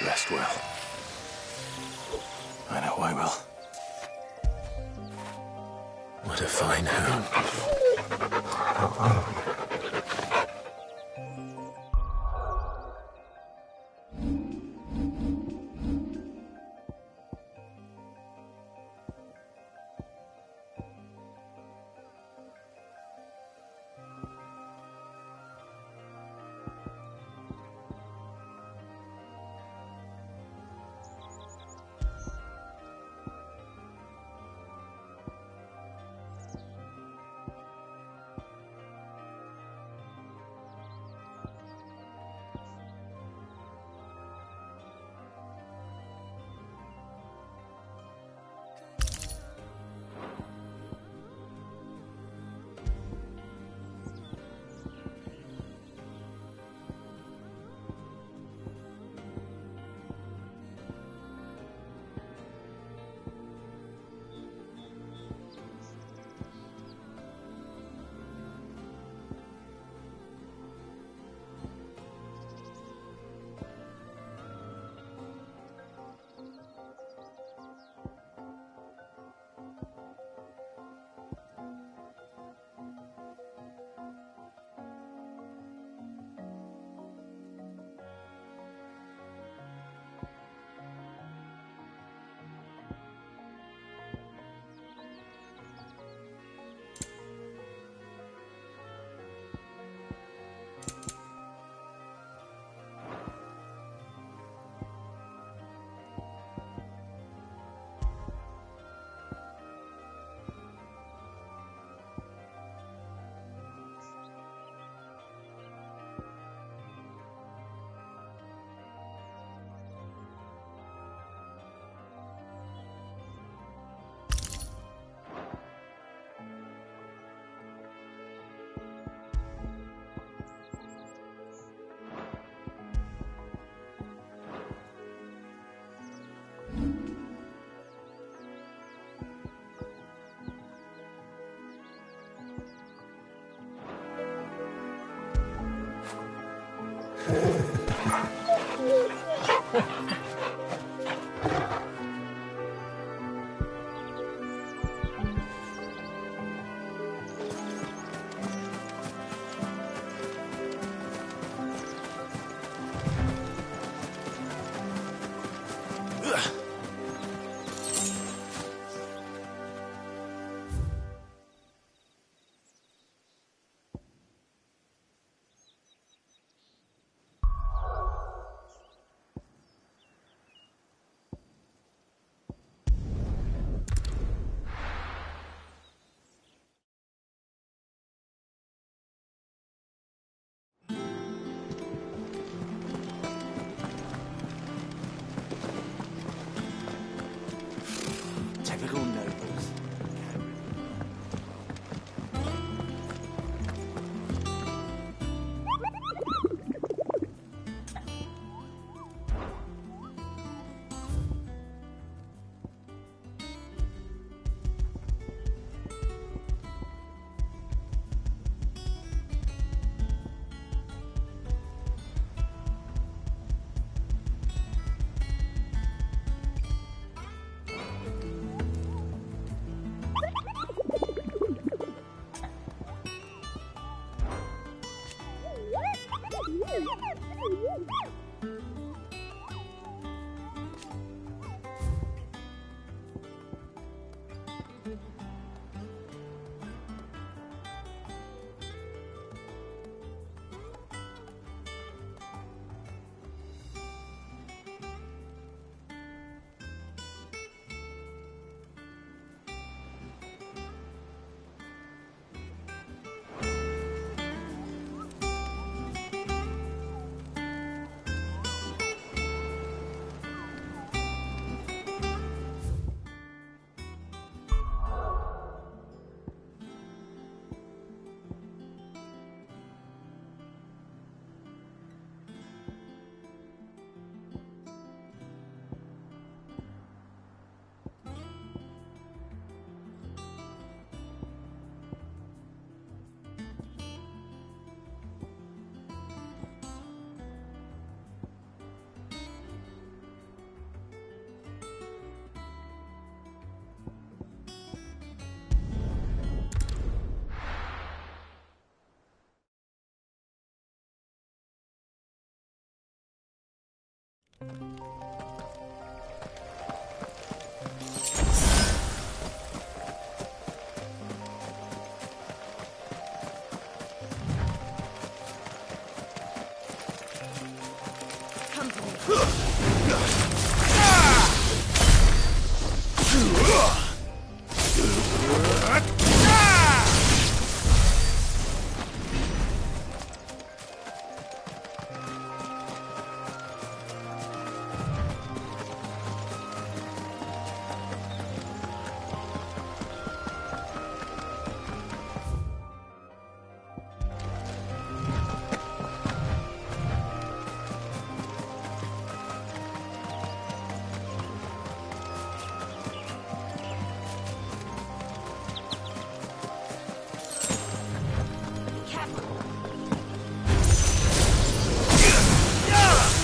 [SPEAKER 1] Rest well. I know I will. What a fine hound.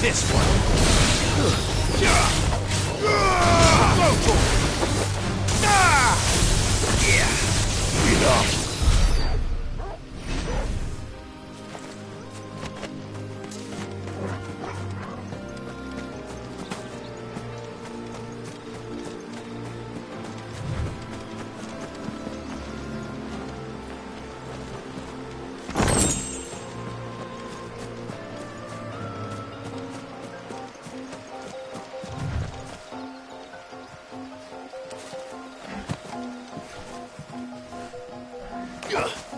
[SPEAKER 8] This one. Enough.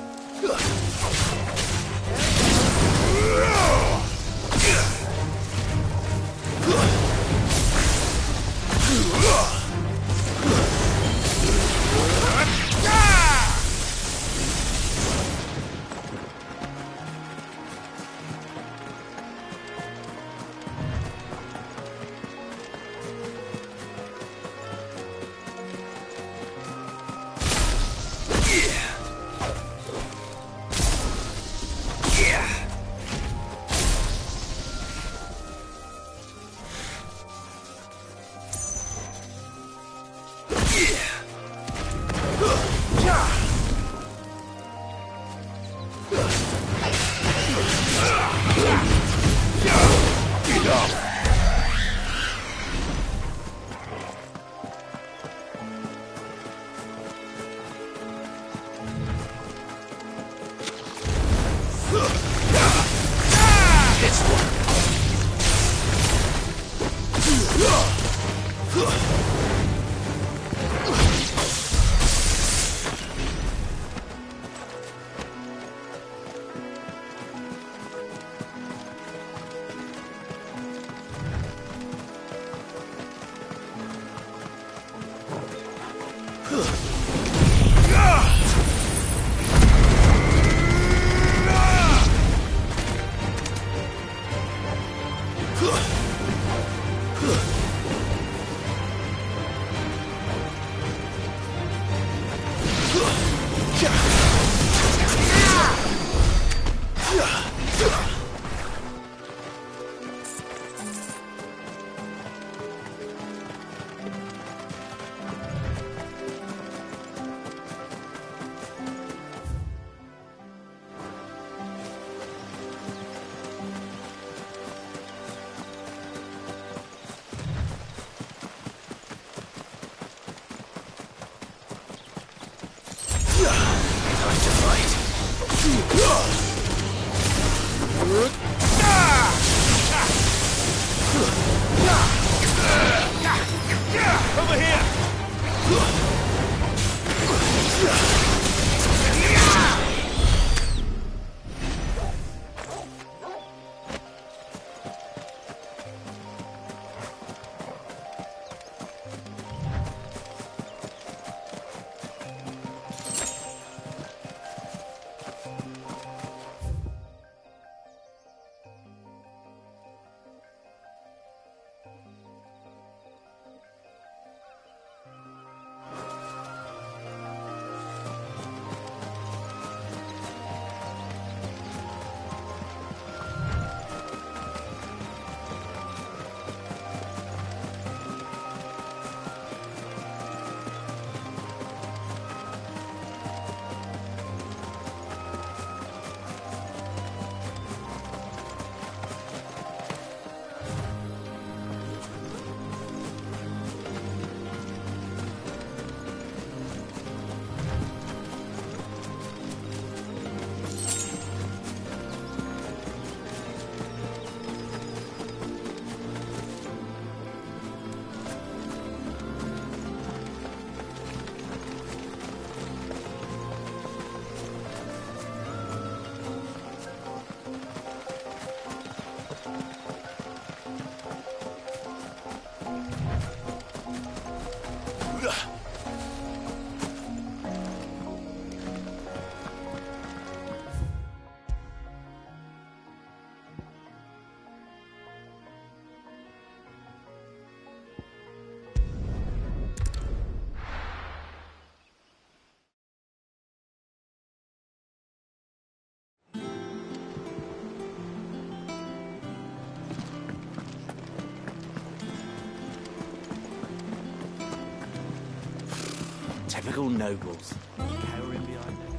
[SPEAKER 6] Typical nobles. Cowering behind them.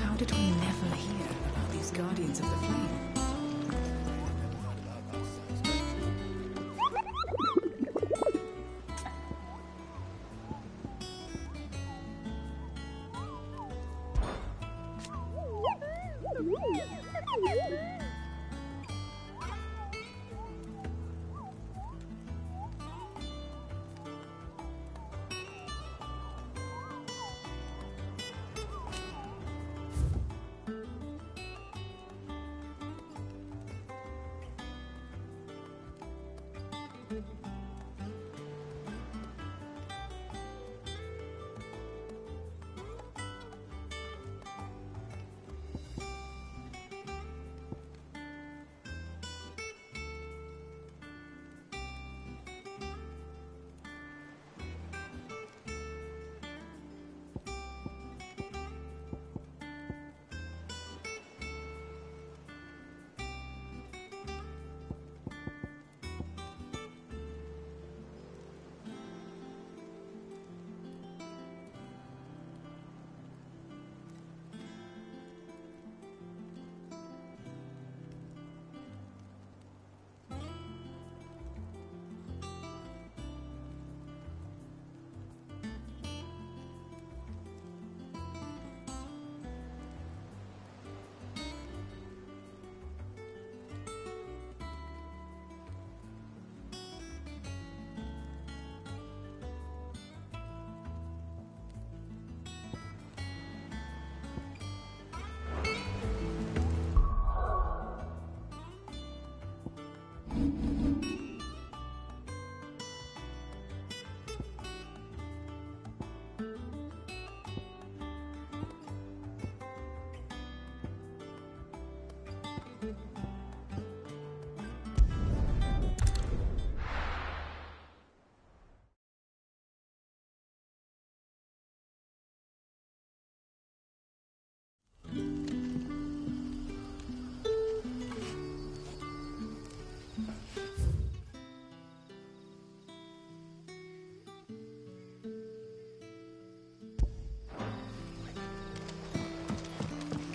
[SPEAKER 5] How did we never hear about these Guardians of the Flame?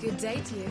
[SPEAKER 5] Good day to you.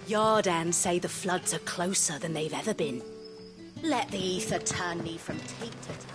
[SPEAKER 17] Yardan say the floods are closer than they've ever been. Let the ether turn me from teat to tail.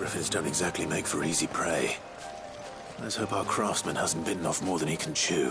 [SPEAKER 1] Griffins don't exactly make for easy prey. Let's hope our craftsman hasn't bitten off more than he can chew.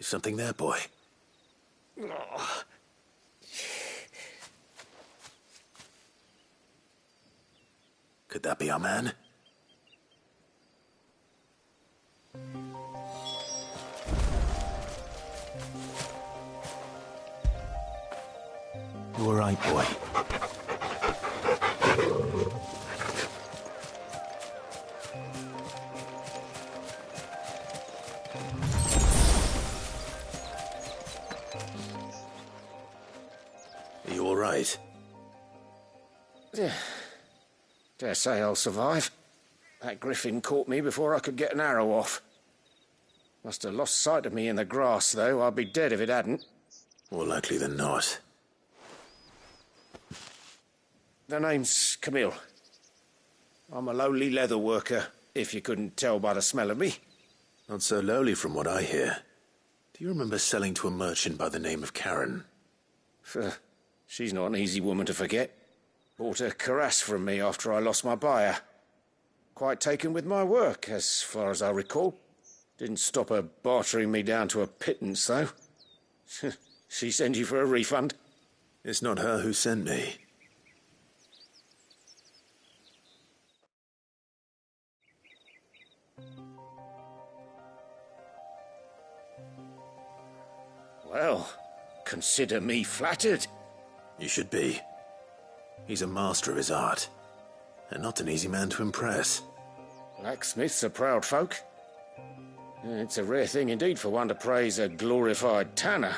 [SPEAKER 1] Something there, boy?
[SPEAKER 18] Oh.
[SPEAKER 1] Could that be our man? You all right, boy? Are you all right?
[SPEAKER 14] Dare say I'll survive. That griffin caught me before I could get an arrow off. Must have lost sight of me in the grass, though. I'd be dead if it hadn't.
[SPEAKER 1] More likely than not.
[SPEAKER 14] The name's Camille. I'm a lowly leather worker, if you couldn't tell by the smell of me.
[SPEAKER 1] Not so lowly from what I hear. Do you remember selling to a merchant by the name of Karen?
[SPEAKER 14] She's not an easy woman to forget. Bought a cuirass from me after I lost my buyer. Quite taken with my work, as far as I recall. Didn't stop her bartering me down to a pittance, though. She sent you for a refund?
[SPEAKER 1] It's not her who sent me.
[SPEAKER 14] Well, consider me flattered.
[SPEAKER 1] You should be. He's a master of his art, and not an easy man to impress.
[SPEAKER 14] Blacksmiths are proud folk. It's a rare thing indeed for one to praise a glorified tanner.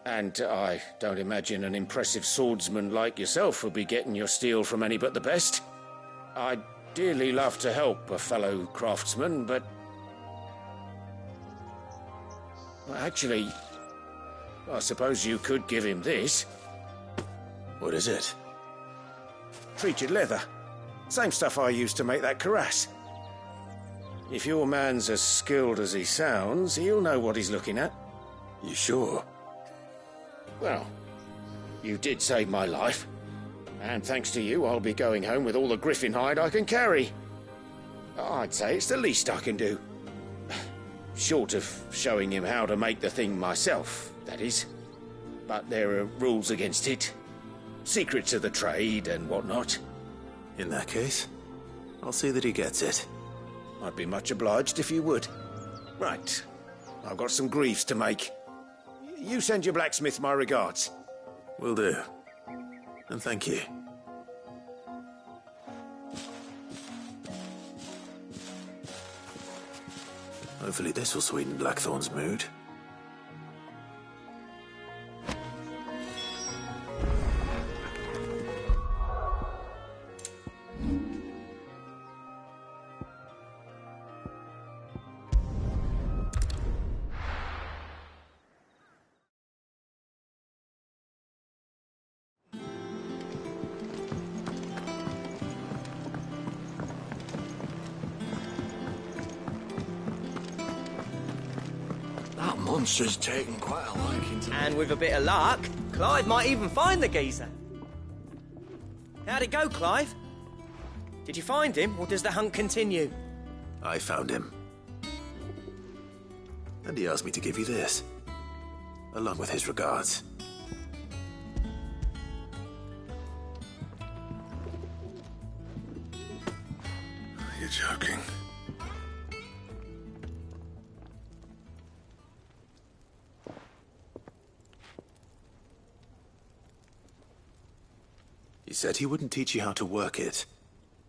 [SPEAKER 14] And I don't imagine an impressive swordsman like yourself would be getting your steel from any but the best. I'd dearly love to help a fellow craftsman, but... well, actually, I suppose you could give him this.
[SPEAKER 1] What is it?
[SPEAKER 14] Treated leather. Same stuff I used to make that cuirass. If your man's as skilled as he sounds, he'll know what he's looking at.
[SPEAKER 1] You sure?
[SPEAKER 14] Well, you did save my life. And thanks to you, I'll be going home with all the griffin hide I can carry. I'd say it's the least I can do. Short of showing him how to make the thing myself, that is. But there are rules against it. Secrets of the trade and whatnot.
[SPEAKER 1] In that case, I'll see that he gets it.
[SPEAKER 14] I'd be much obliged if you would. Right. I've got some greaves to make. You send your blacksmith my regards.
[SPEAKER 1] Will do. And thank you. Hopefully this will sweeten Blackthorn's mood.
[SPEAKER 6] Monster's taken quite a liking to me.
[SPEAKER 18] And with a bit of luck, Clive might even find the geezer. How'd it go, Clive? Did you find him, or does the hunt continue?
[SPEAKER 1] I found him. And he asked me to give you this, along with his regards.
[SPEAKER 19] You're joking.
[SPEAKER 1] He said he wouldn't teach you how to work it,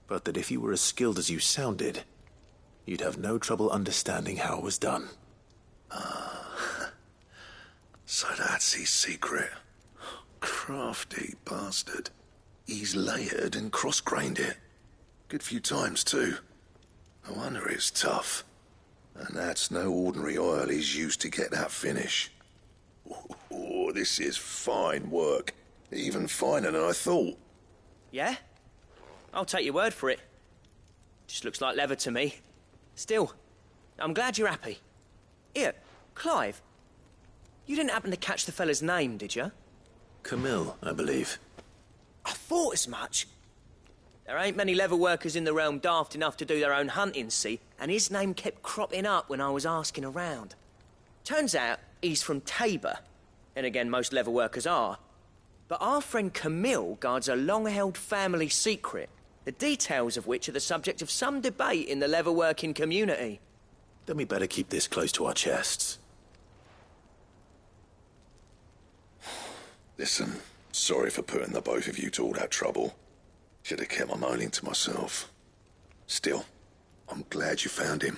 [SPEAKER 1] but that if you were as skilled as you sounded, you'd have no trouble understanding how it was done.
[SPEAKER 19] So that's his secret. Crafty bastard. He's layered and cross-grained it. Good few times, too. No wonder it's tough. And that's no ordinary oil he's used to get that finish. Oh, this is fine work. Even finer than I thought.
[SPEAKER 18] Yeah? I'll take your word for it. Just looks like leather to me. Still, I'm glad you're happy. Here, Clive, you didn't happen to catch the fella's name, did you?
[SPEAKER 1] Camille, I believe.
[SPEAKER 18] I thought as much. There ain't many leather workers in the realm daft enough to do their own hunting, see? And his name kept cropping up when I was asking around. Turns out he's from Tabor. And again, most leather workers are. But our friend Camille guards a long-held family secret, the details of which are the subject of some debate in the leather-working community.
[SPEAKER 1] Then we better keep this close to our chests.
[SPEAKER 19] Listen, sorry for putting the both of you to all that trouble. Should have kept my moaning to myself. Still, I'm glad you found him.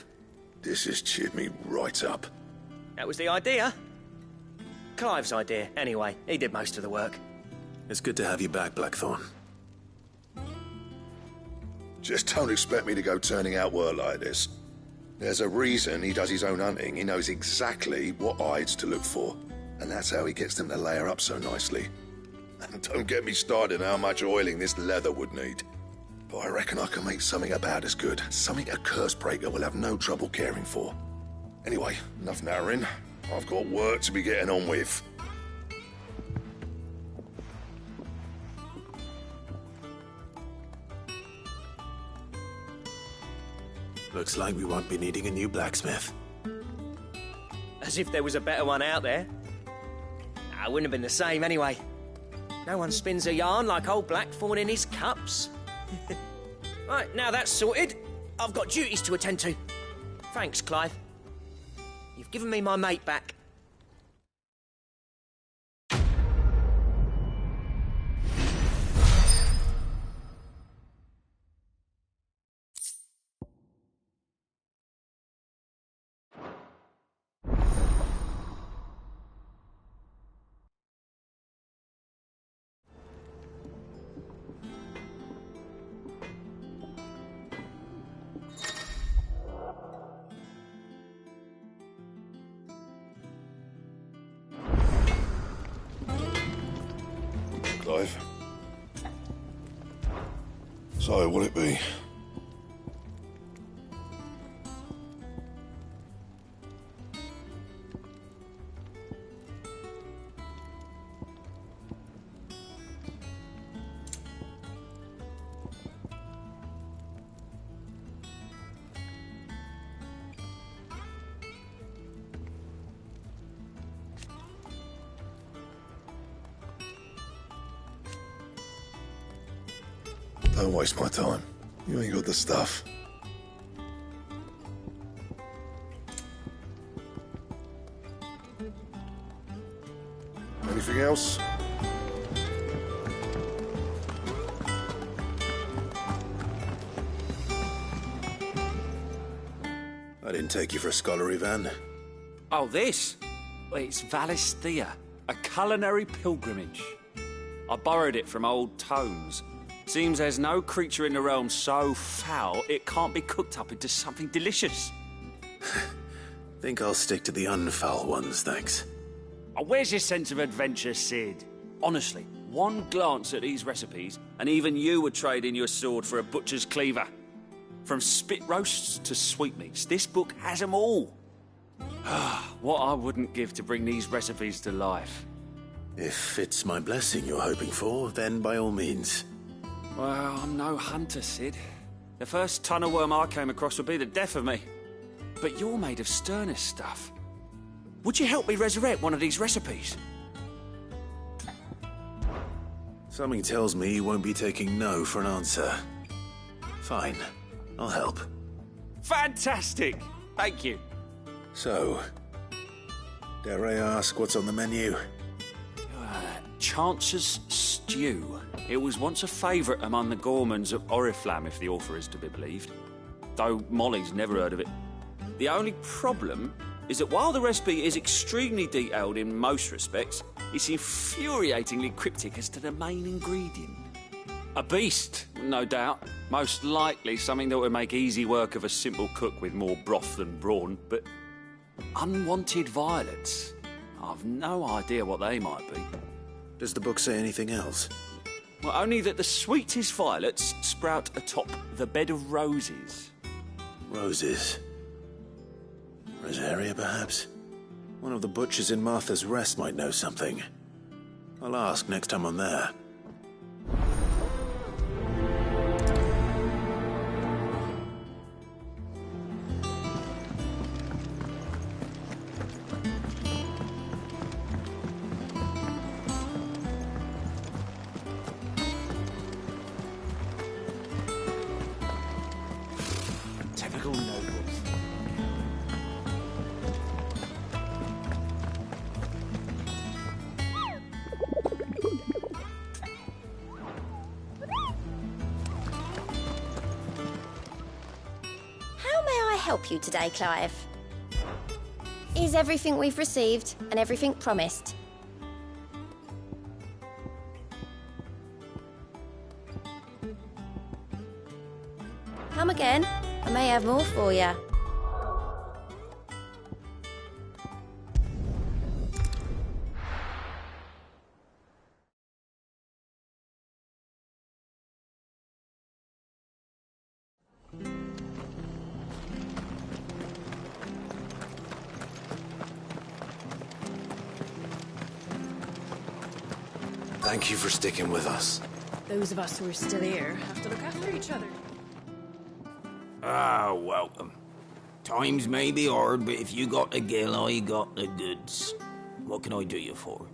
[SPEAKER 19] This has cheered me right up.
[SPEAKER 18] That was the idea. Clive's idea, anyway. He did most of the work.
[SPEAKER 1] It's good to have you back, Blackthorn.
[SPEAKER 19] Just don't expect me to go turning out work like this. There's a reason he does his own hunting. He knows exactly what hides to look for. And that's how he gets them to layer up so nicely. And don't get me started on how much oiling this leather would need. But I reckon I can make something about as good. Something a Cursebreaker will have no trouble caring for. Anyway, enough narrowing. I've got work to be getting on with.
[SPEAKER 1] Looks like we won't be needing a new blacksmith.
[SPEAKER 18] As if there was a better one out there. It wouldn't have been the same anyway. No one spins a yarn like old Blackthorn in his cups. Right, now that's sorted, I've got duties to attend to. Thanks, Clive. You've given me my mate back.
[SPEAKER 19] Clive. So, what'll it be? Don't waste my time. You ain't got the stuff. Anything else?
[SPEAKER 1] I didn't take you for a scholarly van.
[SPEAKER 11] Oh, this? Well, it's Valisthea, a culinary pilgrimage. I borrowed it from old tomes. Seems there's no creature in the realm so foul it can't be cooked up into something delicious.
[SPEAKER 1] Think I'll stick to the unfoul ones, thanks.
[SPEAKER 11] Oh, where's your sense of adventure, Sid? Honestly, one glance at these recipes, and even you would trade in your sword for a butcher's cleaver. From spit roasts to sweetmeats, this book has them all. What I wouldn't give to bring these recipes to life.
[SPEAKER 1] If it's my blessing you're hoping for, then by all means.
[SPEAKER 11] Well, I'm no hunter, Sid. The first ton of worm I came across would be the death of me. But you're made of sterner stuff. Would you help me resurrect one of these recipes?
[SPEAKER 1] Something tells me you won't be taking no for an answer. Fine, I'll help.
[SPEAKER 11] Fantastic! Thank you.
[SPEAKER 1] So, dare I ask what's on the menu?
[SPEAKER 11] Chance's Stew. It was once a favourite among the gourmands of Oriflamme, if the author is to be believed. Though Molly's never heard of it. The only problem is that while the recipe is extremely detailed in most respects, it's infuriatingly cryptic as to the main ingredient. A beast, no doubt. Most likely something that would make easy work of a simple cook with more broth than brawn, but unwanted violets. I've no idea what they might be.
[SPEAKER 1] Does the book say anything else?
[SPEAKER 11] Well, only that the sweetest violets sprout atop the bed of roses.
[SPEAKER 1] Roses? Rosaria, perhaps? One of the butchers in Martha's Rest might know something. I'll ask next time I'm there.
[SPEAKER 4] help you today, Clive? Is everything we've received and everything promised? Come again. I may have more for you.
[SPEAKER 6] Thank you for sticking with us.
[SPEAKER 5] Those of us who are still here have to look after each other.
[SPEAKER 20] Ah, welcome. Times may be hard, but if you got the gill, I got the goods. What can I do you for?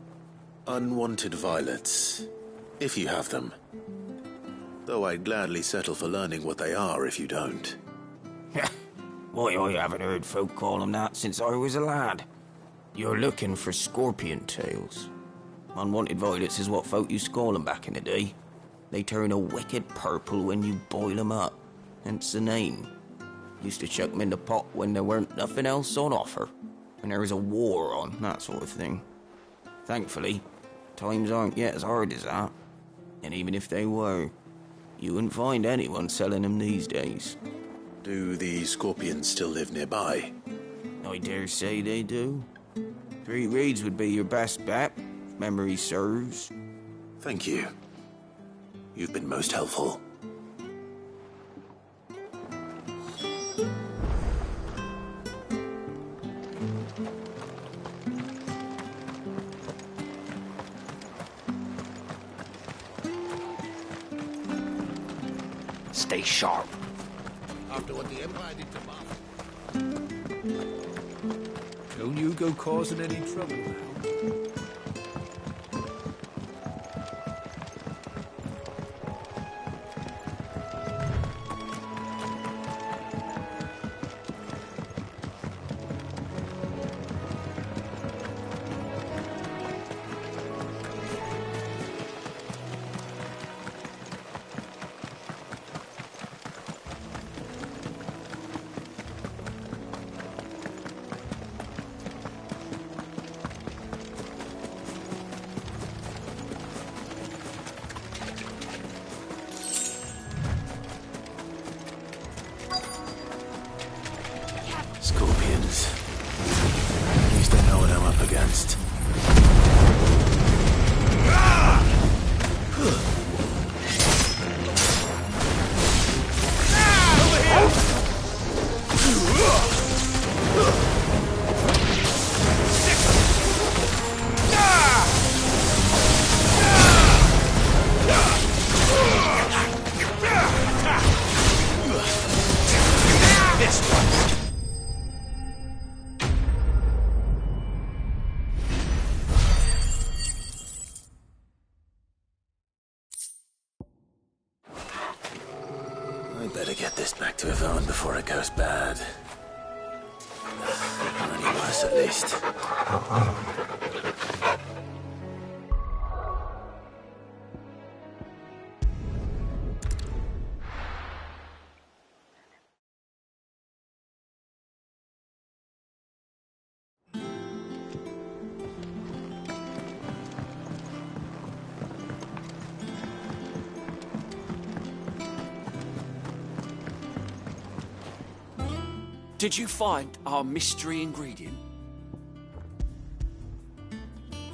[SPEAKER 1] Unwanted violets, if you have them. Though I'd gladly settle for learning what they are if you don't.
[SPEAKER 20] Why, I haven't heard folk call them that since I was a lad. You're looking for scorpion tails. Unwanted violets is what folk used to call them back in the day. They turn a wicked purple when you boil them up, hence the name. Used to chuck them in the pot when there weren't nothing else on offer, when there was a war on, that sort of thing. Thankfully, times aren't yet as hard as that. And even if they were, you wouldn't find anyone selling them these days.
[SPEAKER 1] Do the scorpions still live nearby?
[SPEAKER 20] I dare say they do. 3 Reeds would be your best bet, if memory serves.
[SPEAKER 1] Thank you. You've been most helpful.
[SPEAKER 20] Stay sharp.
[SPEAKER 12] After what the Empire did to Martha. Don't you go causing any trouble now.
[SPEAKER 1] Scorpions. At least I know what I'm up against. I better get this back to Yvonne before it goes bad. Or any worse, at least.
[SPEAKER 11] Did you find our mystery ingredient?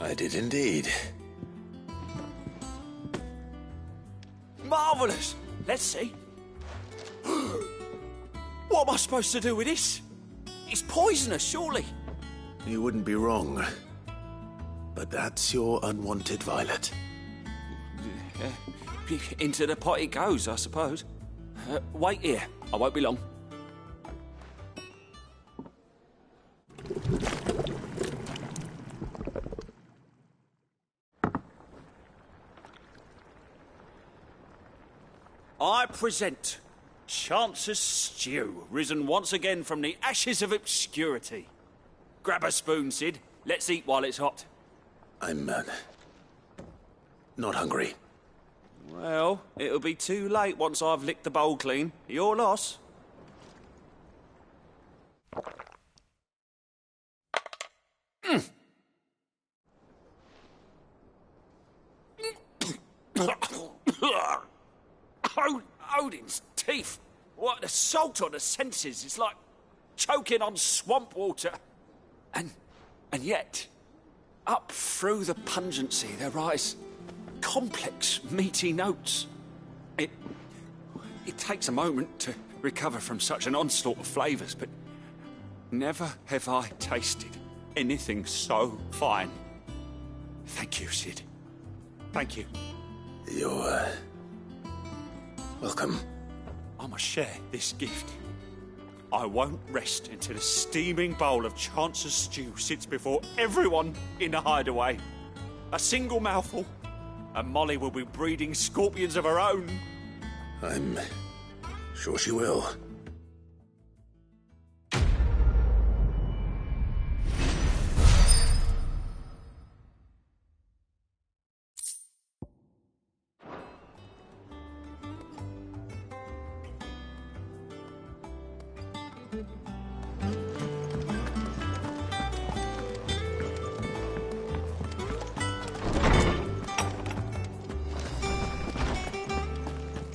[SPEAKER 1] I did indeed.
[SPEAKER 11] Marvellous! Let's see. What am I supposed to do with this? It's poisonous, surely.
[SPEAKER 1] You wouldn't be wrong. But that's your unwanted violet.
[SPEAKER 11] Into the pot it goes, I suppose. Wait here. I won't be long. I present Chance's Stew, risen once again from the ashes of obscurity. Grab a spoon, Sid. Let's eat while it's hot.
[SPEAKER 1] I'm, not hungry.
[SPEAKER 11] Well, it'll be too late once I've licked the bowl clean. Your loss. teeth. What assault on the senses. It's like choking on swamp water. And yet, up through the pungency, there rise complex, meaty notes. It takes a moment to recover from such an onslaught of flavours, but never have I tasted anything so fine. Thank you, Sid. Thank you.
[SPEAKER 1] You're, welcome.
[SPEAKER 11] I must share this gift. I won't rest until a steaming bowl of Chance's stew sits before everyone in the hideaway. A single mouthful, and Molly will be breeding scorpions of her own.
[SPEAKER 1] I'm sure she will.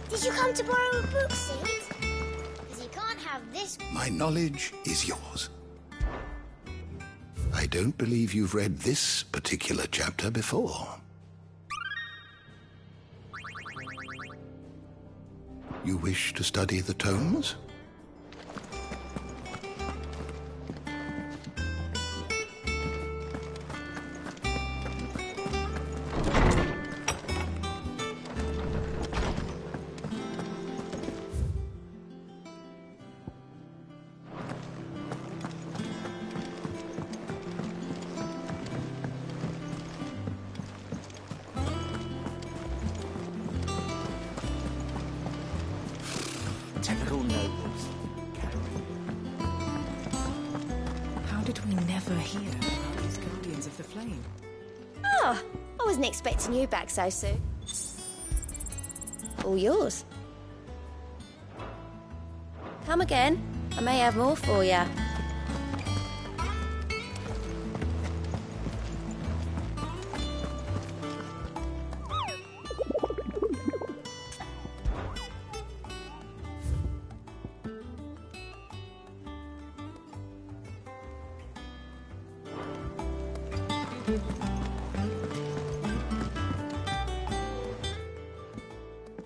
[SPEAKER 4] Did you come to borrow a book, Sid? Because you can't have this.
[SPEAKER 21] My knowledge is yours. I don't believe you've read this particular chapter before. You wish to study the tomes?
[SPEAKER 18] Typical nobles.
[SPEAKER 5] How did we never hear about these Guardians of the Flame?
[SPEAKER 4] Oh, I wasn't expecting you back so soon. All yours. Come again. I may have more for you.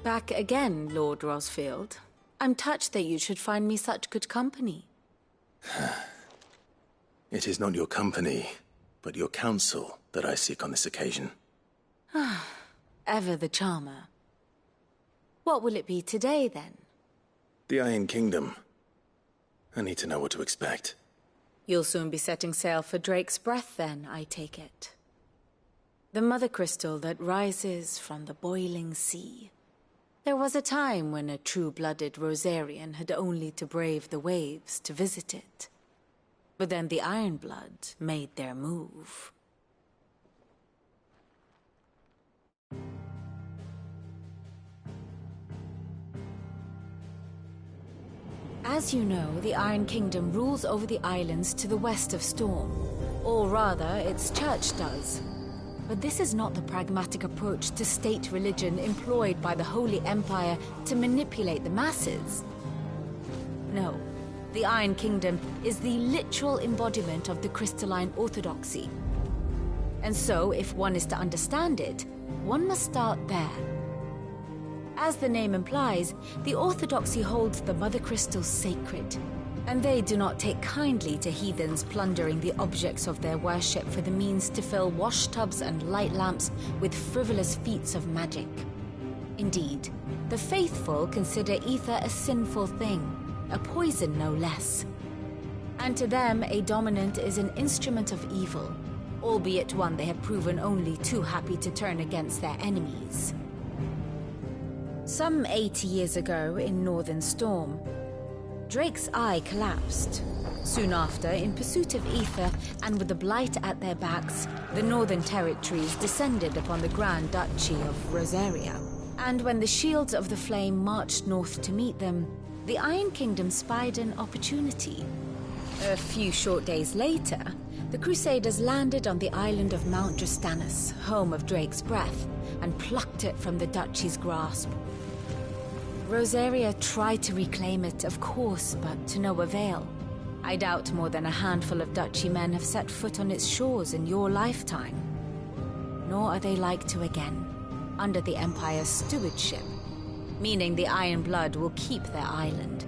[SPEAKER 2] Back again, Lord Rosfield. I'm touched that you should find me such good company.
[SPEAKER 1] It is not your company, but your counsel that I seek on this occasion.
[SPEAKER 2] Ever the charmer. What will it be today, then?
[SPEAKER 1] The Iron Kingdom. I need to know what to expect.
[SPEAKER 2] You'll soon be setting sail for Drake's Breath, then, I take it. The mother crystal that rises from the boiling sea. There was a time when a true-blooded Rosarian had only to brave the waves to visit it. But then the Ironblood made their move. As you know, the Iron Kingdom rules over the islands to the west of Storm. Or rather, its church does. But this is not the pragmatic approach to state religion employed by the Holy Empire to manipulate the masses. No, the Iron Kingdom is the literal embodiment of the crystalline orthodoxy. And so, if one is to understand it, one must start there. As the name implies, the orthodoxy holds the Mother Crystals sacred, and they do not take kindly to heathens plundering the objects of their worship for the means to fill washtubs and light lamps with frivolous feats of magic. Indeed, the faithful consider ether a sinful thing, a poison no less. And to them, a dominant is an instrument of evil, albeit one they have proven only too happy to turn against their enemies. Some 80 years ago in Northern Storm, Drake's eye collapsed. Soon after, in pursuit of ether and with the Blight at their backs, the Northern Territories descended upon the Grand Duchy of Rosaria. And when the Shields of the Flame marched north to meet them, the Iron Kingdom spied an opportunity. A few short days later, the Crusaders landed on the island of Mount Drastanus, home of Drake's Breath, and plucked it from the Duchy's grasp. Rosaria tried to reclaim it, of course, but to no avail. I doubt more than a handful of duchy men have set foot on its shores in your lifetime. Nor are they like to again, under the Empire's stewardship, meaning the Iron Blood will keep their island.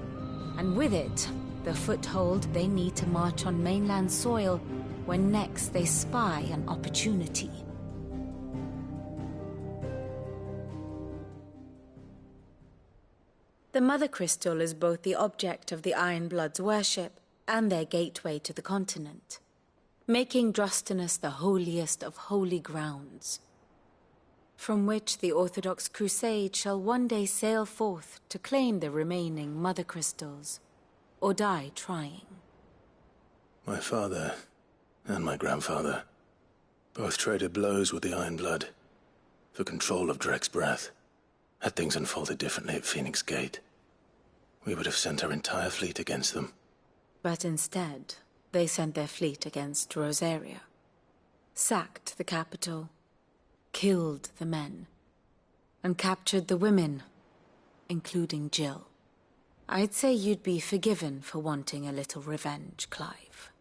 [SPEAKER 2] And with it, the foothold they need to march on mainland soil when next they spy an opportunity. The Mother Crystal is both the object of the Iron Blood's worship and their gateway to the continent, making Drostanus the holiest of holy grounds, from which the Orthodox Crusade shall one day sail forth to claim the remaining Mother Crystals, or die trying.
[SPEAKER 1] My father and my grandfather both traded blows with the Iron Blood for control of Drek's breath. Had things unfolded differently at Phoenix Gate, we would have sent our entire fleet against them.
[SPEAKER 2] But instead, they sent their fleet against Rosaria, sacked the capital, killed the men, and captured the women, including Jill. I'd say you'd be forgiven for wanting a little revenge, Clive.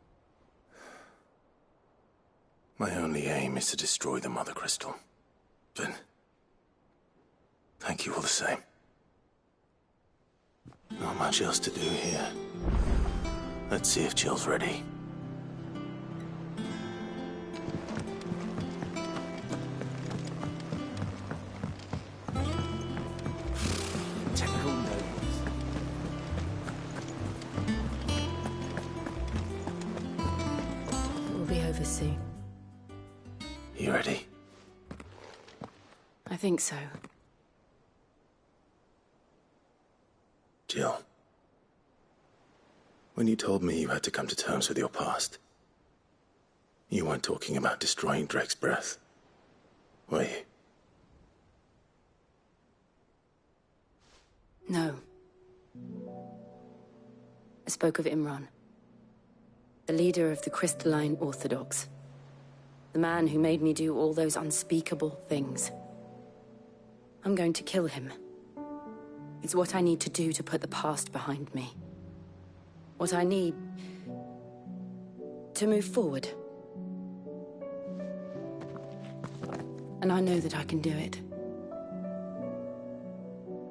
[SPEAKER 1] My only aim is to destroy the Mother Crystal. But thank you all the same. Not much else to do here. Let's see if Jill's ready.
[SPEAKER 18] Typical nobles.
[SPEAKER 15] We'll be over soon.
[SPEAKER 1] You ready?
[SPEAKER 15] I think so.
[SPEAKER 1] Jill, when you told me you had to come to terms with your past, you weren't talking about destroying Drek's breath, were you?
[SPEAKER 15] No. I spoke of Imran, the leader of the Crystalline Orthodox. The man who made me do all those unspeakable things. I'm going to kill him. It's what I need to do to put the past behind me. What I need to move forward. And I know that I can do it.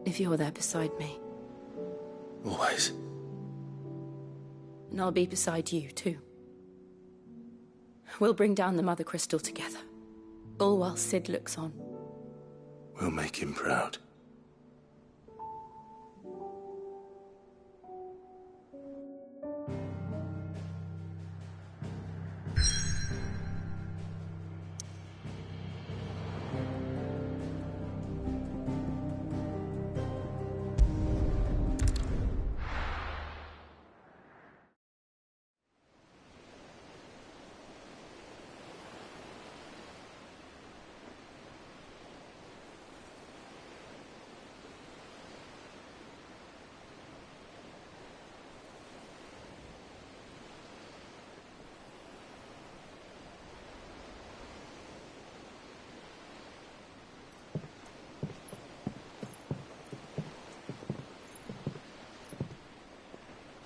[SPEAKER 15] If you're there beside me.
[SPEAKER 1] Always.
[SPEAKER 15] And I'll be beside you, too. We'll bring down the Mother Crystal together. All while Sid looks on.
[SPEAKER 1] We'll make him proud.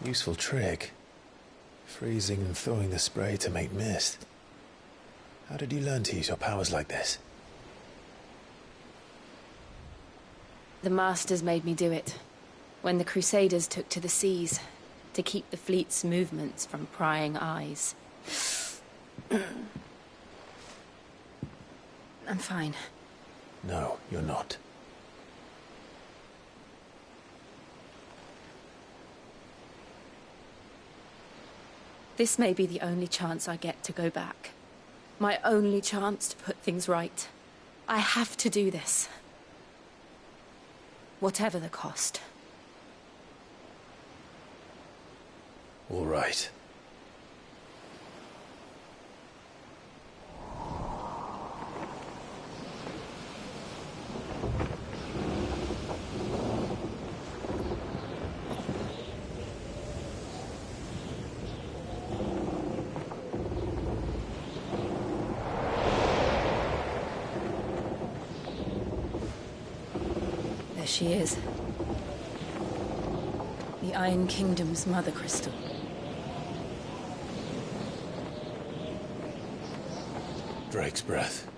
[SPEAKER 1] Useful trick. Freezing and thawing the spray to make mist. How did you learn to use your powers like this?
[SPEAKER 15] The Masters made me do it. When the Crusaders took to the seas, to keep the fleet's movements from prying eyes. I'm fine.
[SPEAKER 1] No, you're not.
[SPEAKER 15] This may be the only chance I get to go back. My only chance to put things right. I have to do this. Whatever the cost.
[SPEAKER 1] All right.
[SPEAKER 15] There she is. The Iron Kingdom's mother crystal.
[SPEAKER 12] Drake's breath.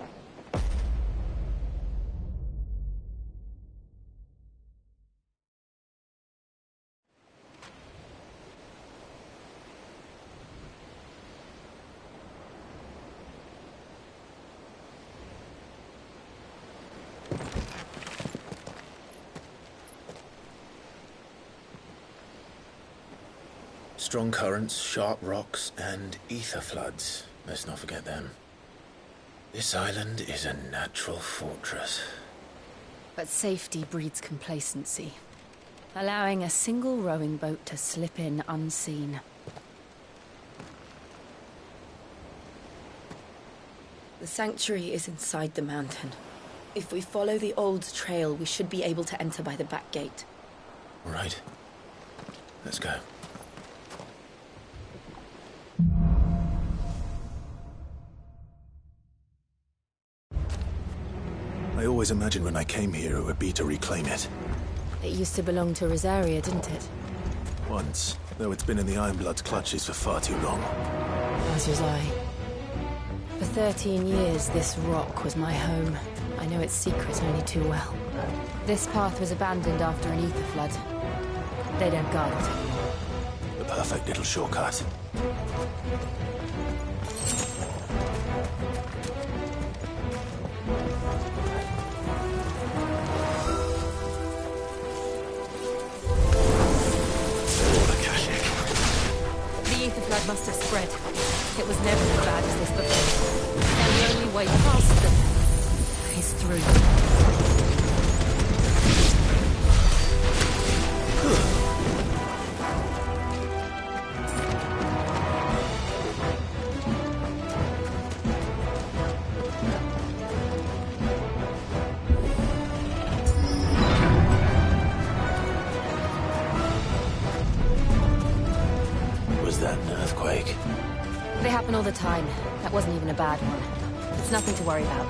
[SPEAKER 12] Strong currents, sharp rocks, and ether floods. Let's not forget them. This island is a natural fortress.
[SPEAKER 15] But safety breeds complacency, allowing a single rowing boat to slip in unseen. The sanctuary is inside the mountain. If we follow the old trail, we should be able to enter by the back gate.
[SPEAKER 12] All right. Let's go. I always imagined when I came here it would be to reclaim it.
[SPEAKER 15] It used to belong to Rosaria, didn't it?
[SPEAKER 12] Once, though it's been in the Ironblood's clutches for far too long.
[SPEAKER 15] As was I. For 13 years, this rock was my home. I know its secret only too well. This path was abandoned after an ether flood. They don't guard it.
[SPEAKER 12] The perfect little shortcut.
[SPEAKER 15] The ether flood must have spread. It was never as bad as this before. And the only way past them is through.
[SPEAKER 12] Was that an earthquake?
[SPEAKER 15] They happen all the time. That wasn't even a bad one. It's nothing to worry about.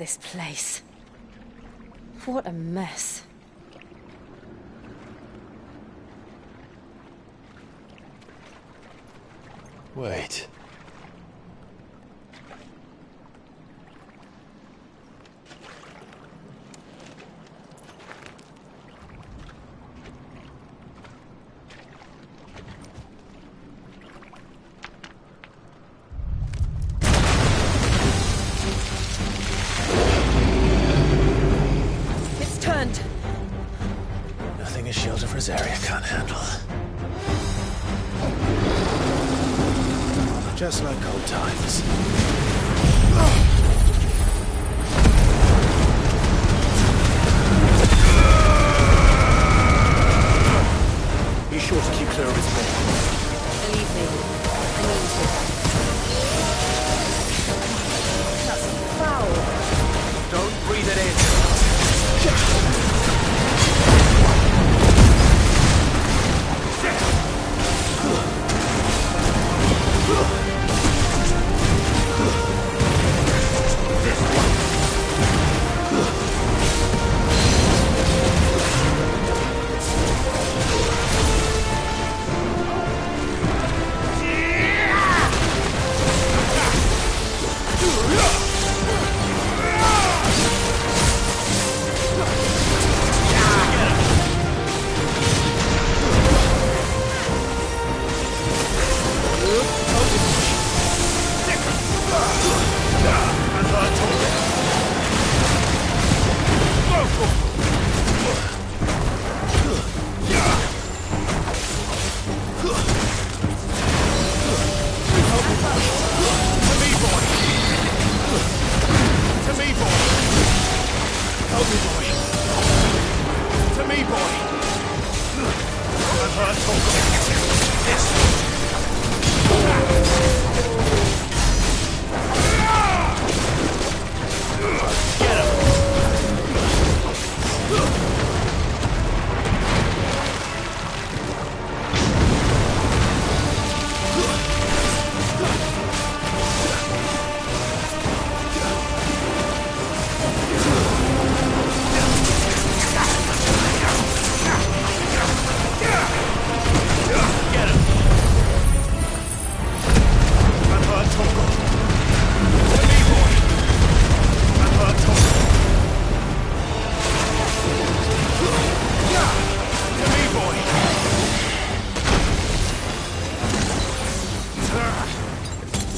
[SPEAKER 2] this place. What a mess.
[SPEAKER 12] Wait.
[SPEAKER 2] It's turned.
[SPEAKER 12] Nothing a shield of Rosaria can't handle. Just like old times.
[SPEAKER 1] Be sure to keep clear of his bed.
[SPEAKER 2] Believe me, I mean to. That's foul.
[SPEAKER 1] Don't breathe it in.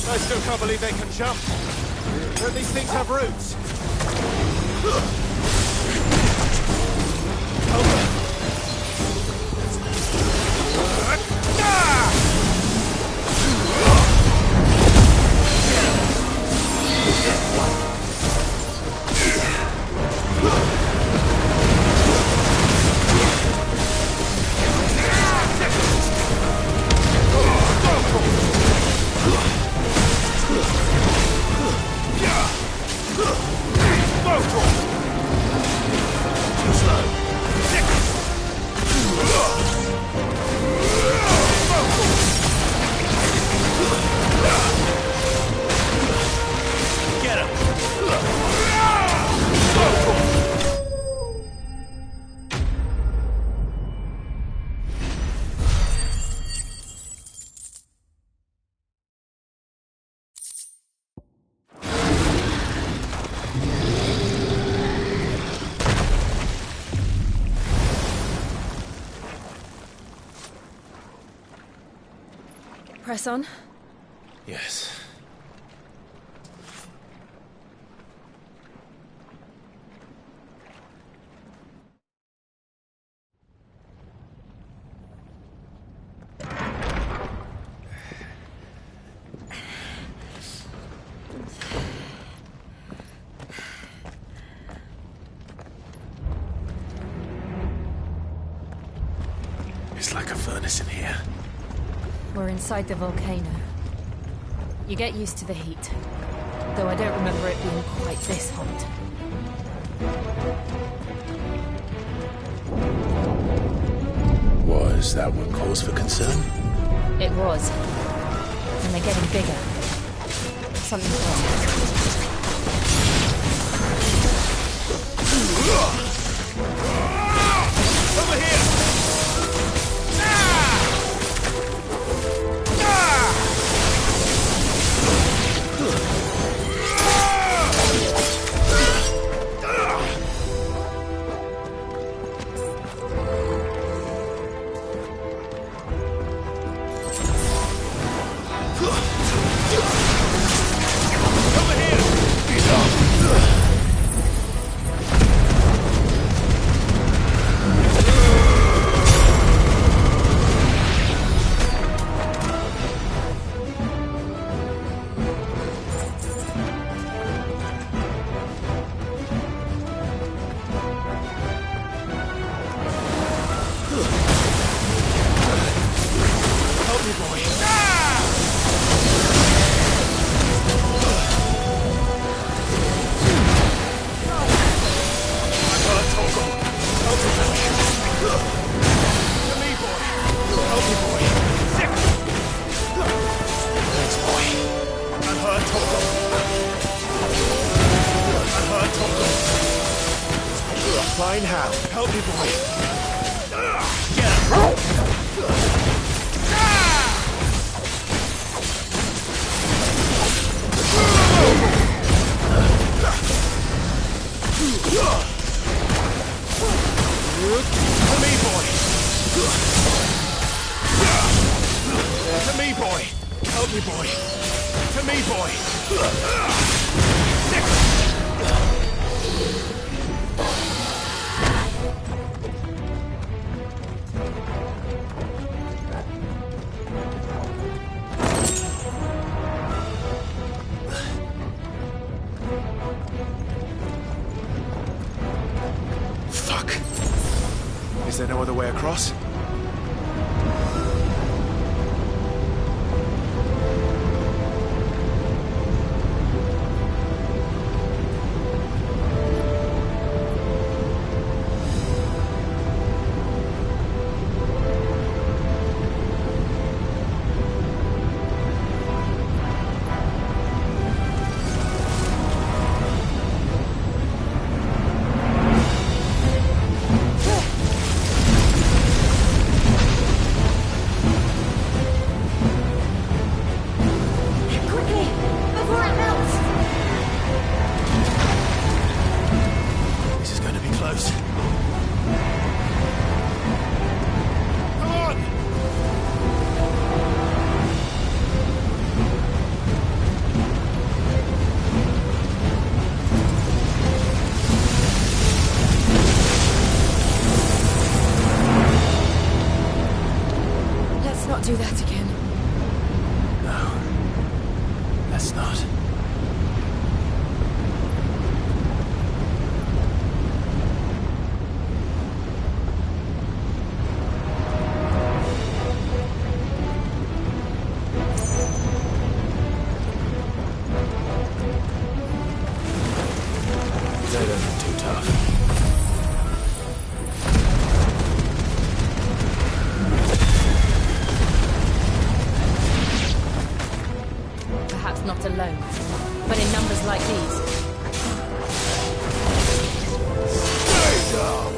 [SPEAKER 8] I still can't believe they can jump. Don't these things have roots?
[SPEAKER 2] Press on.
[SPEAKER 12] Yes.
[SPEAKER 1] It's like a furnace in here.
[SPEAKER 2] We're inside the volcano. You get used to the heat, though I don't remember it being quite this hot.
[SPEAKER 1] Was that what cause for concern?
[SPEAKER 2] It was. And they're getting bigger. Something's wrong.
[SPEAKER 8] Over here! Fine how. Help me, boy. Get him. To me, boy. To me, boy. Help me, boy. To me, boy. Fuck. Is there no other way across?
[SPEAKER 2] Do that again.
[SPEAKER 1] No. Let's not. That isn't too tough.
[SPEAKER 2] Not alone, but in numbers like these.
[SPEAKER 8] Stay down!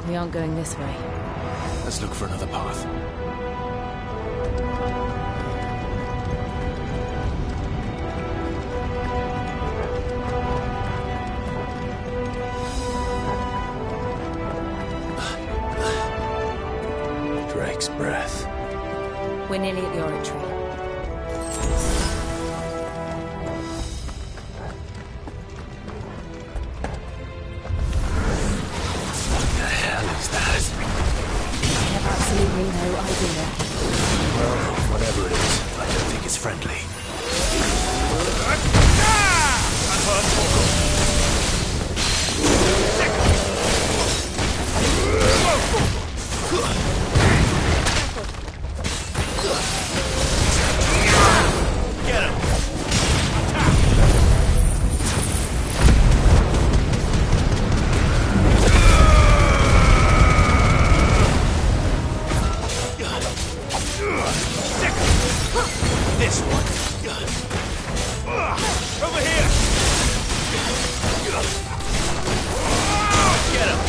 [SPEAKER 2] We aren't going this way.
[SPEAKER 1] Let's look for another path. Drake's breath.
[SPEAKER 2] We're nearly at the oratory.
[SPEAKER 1] What the hell is that?
[SPEAKER 8] This one. Over here. Get him.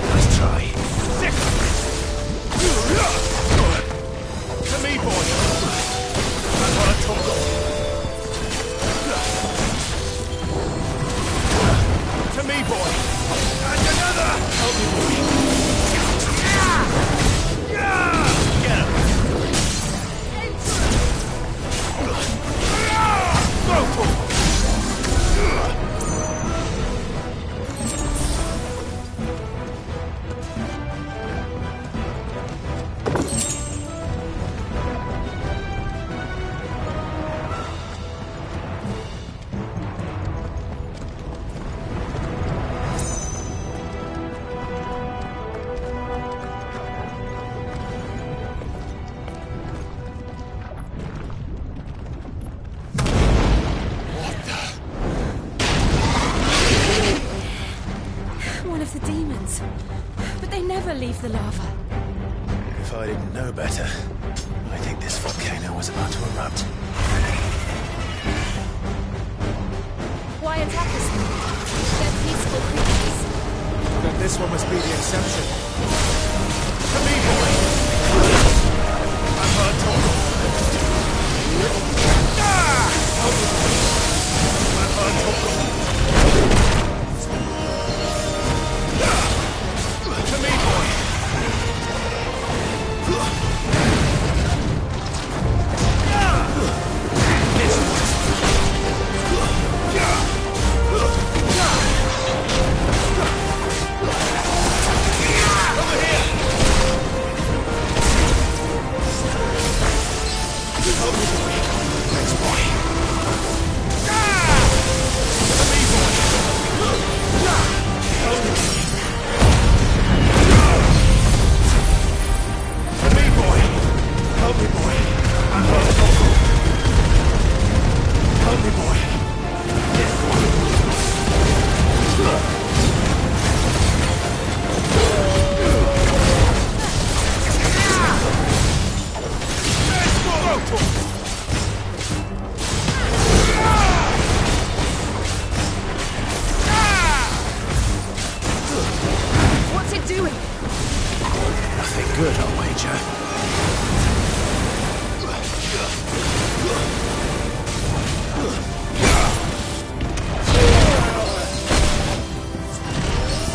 [SPEAKER 8] Let's try. Sick. To me, boy. I'm on a total. To me, boy. And another. Help me, boy. Get him. Go for it.
[SPEAKER 2] Leave the lava.
[SPEAKER 1] If I didn't know better, I think this volcano was about to erupt.
[SPEAKER 2] Why attack us? They're peaceful creatures.
[SPEAKER 8] Then this one must be the exception. To me, boy! I've heard talk. I've heard talk. To me, boy! This one. Over here! Over boy! Thanks, boy! To me, boy! Over boy! Help me, boy. I'm on the phone. Help me, boy. This one.
[SPEAKER 2] What's it doing?
[SPEAKER 1] Nothing good, I'll wager.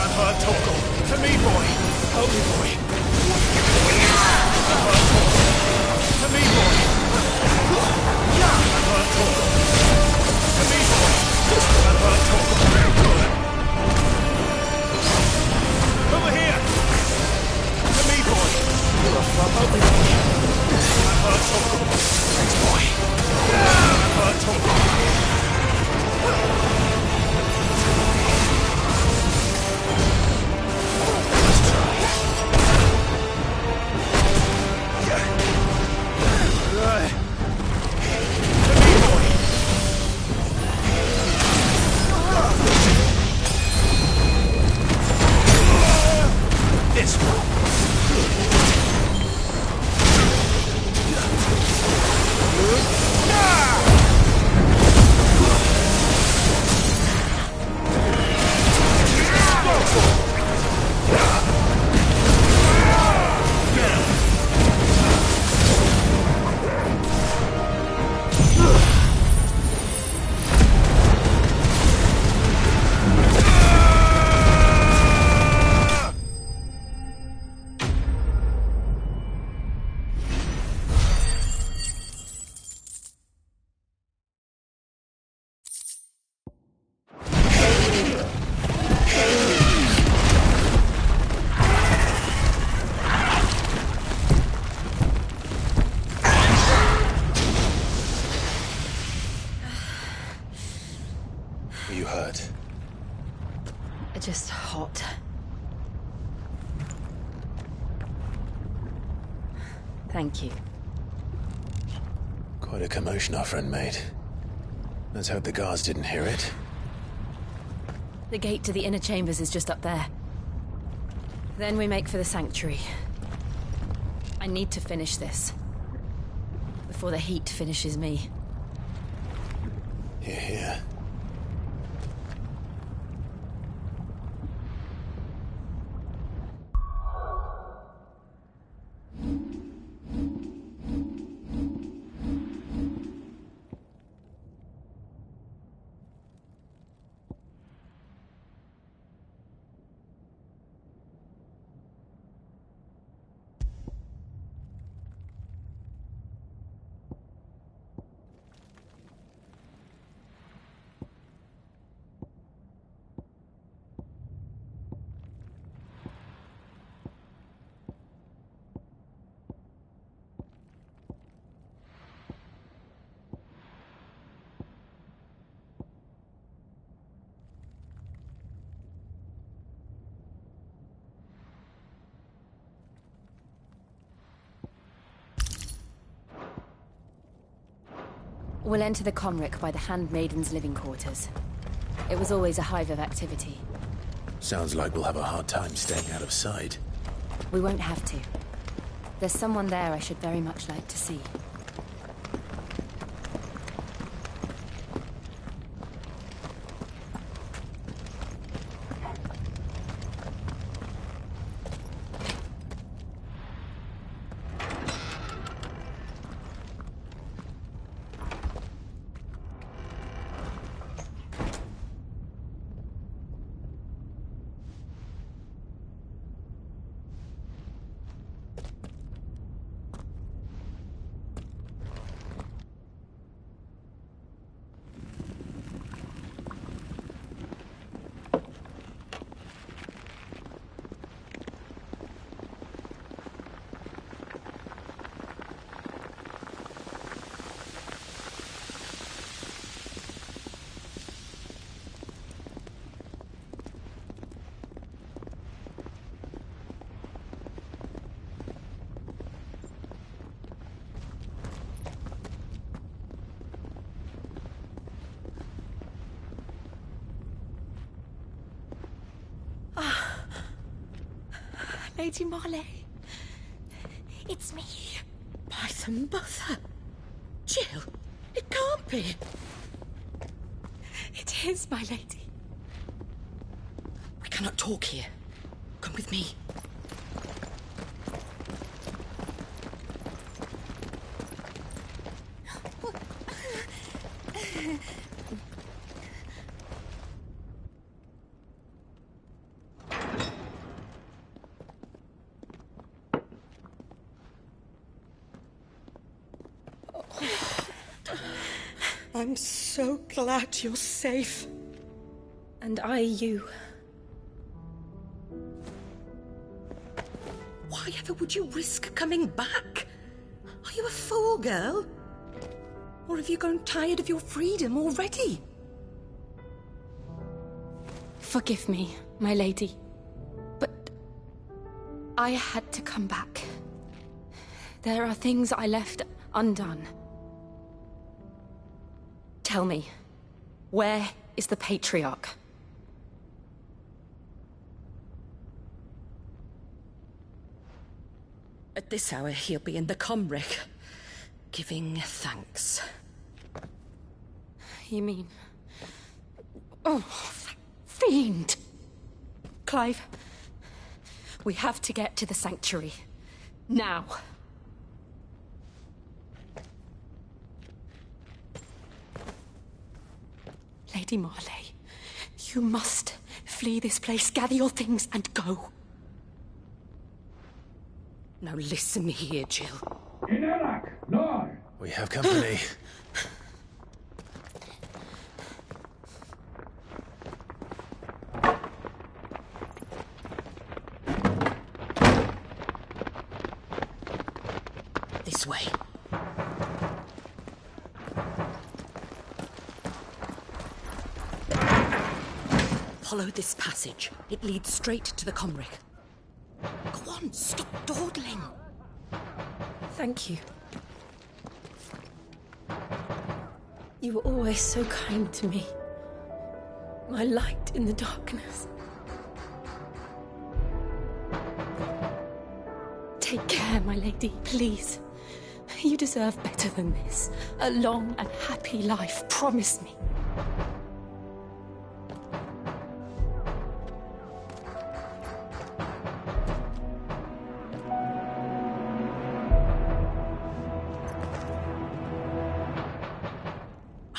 [SPEAKER 8] I've heard Toko. To me, boy. Help me, boy. I've heard Toko. To me, boy. I've heard Toko. To me, boy. I've heard Toko. Over here. To me, boy. Help me, boy. I've heard Toko. Thanks, boy. I've heard Toko. This one.
[SPEAKER 1] Were you hurt?
[SPEAKER 2] Just hot. Thank you.
[SPEAKER 1] Quite a commotion our friend made. Let's hope the guards didn't hear it.
[SPEAKER 2] The gate to the inner chambers is just up there. Then we make for the sanctuary. I need to finish this. Before the heat finishes me.
[SPEAKER 1] Hear, hear.
[SPEAKER 2] We'll enter the Comric by the Handmaiden's living quarters. It was always a hive of activity.
[SPEAKER 1] Sounds like we'll have a hard time staying out of sight.
[SPEAKER 2] We won't have to. There's someone there I should very much like to see.
[SPEAKER 5] Lady Marley. It's me. By the mother. Jill, it can't be. It is, my lady. We cannot talk here. Come with me. I'm so glad you're safe. And I you. Why ever would you risk coming back? Are you a fool, girl? Or have you grown tired of your freedom already?
[SPEAKER 2] Forgive me, my lady. But I had to come back. There are things I left undone. Tell me, where is the Patriarch?
[SPEAKER 5] At this hour, he'll be in the Comric, giving thanks.
[SPEAKER 2] You mean... Oh, that fiend! Clive, we have to get to the sanctuary. Now. Lady Marley, you must flee this place, gather your things, and go.
[SPEAKER 5] Now listen here, Jill.
[SPEAKER 1] We have company.
[SPEAKER 5] This way. Follow this passage. It leads straight to the Comric. Go on, stop dawdling.
[SPEAKER 2] Thank you. You were always so kind to me. My light in the darkness.
[SPEAKER 15] Take care, my lady, please. You deserve better than this. A long and happy life, promise me.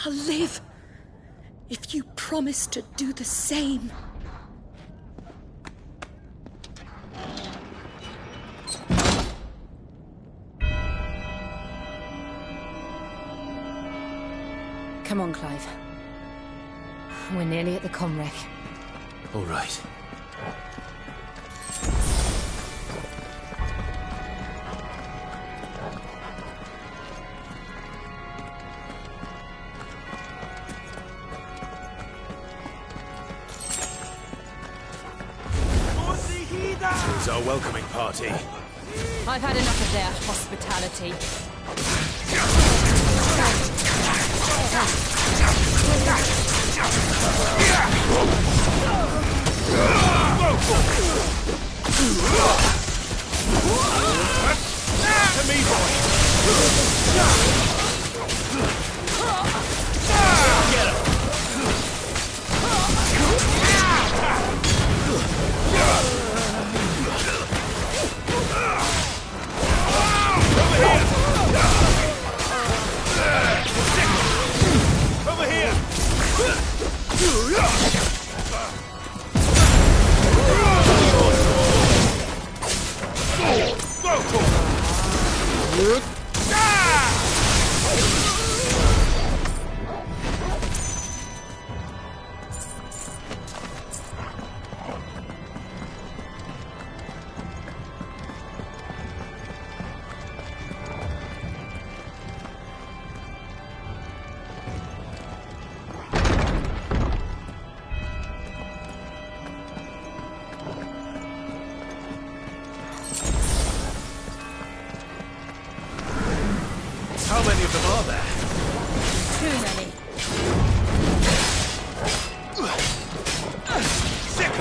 [SPEAKER 5] I'll live if you promise to do the same.
[SPEAKER 2] Come on, Clive. We're nearly at the comwreck.
[SPEAKER 1] All right.
[SPEAKER 12] Here's our welcoming party.
[SPEAKER 2] I've had enough of their hospitality.
[SPEAKER 8] To me, boy! Get him! Over here!
[SPEAKER 12] How many of them are there?
[SPEAKER 2] Too many.
[SPEAKER 8] Sick!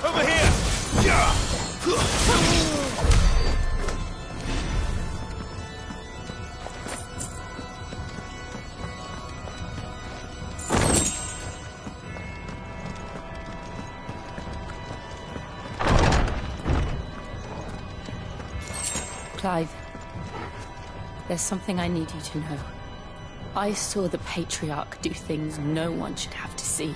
[SPEAKER 8] Over here!
[SPEAKER 15] Clive, there's something I need you to know. I saw the Patriarch do things no one should have to see.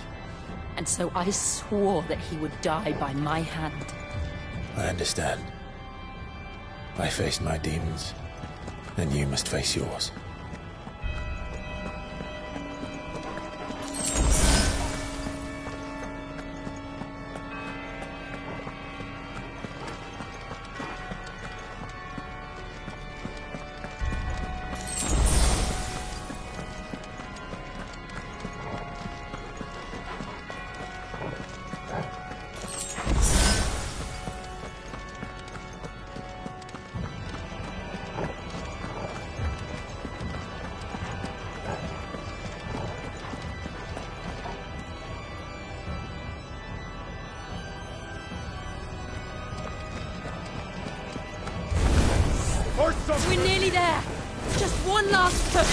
[SPEAKER 15] And so I swore that he would die by my hand.
[SPEAKER 1] I understand. I faced my demons, and you must face yours.
[SPEAKER 9] We're nearly there. Just one last push.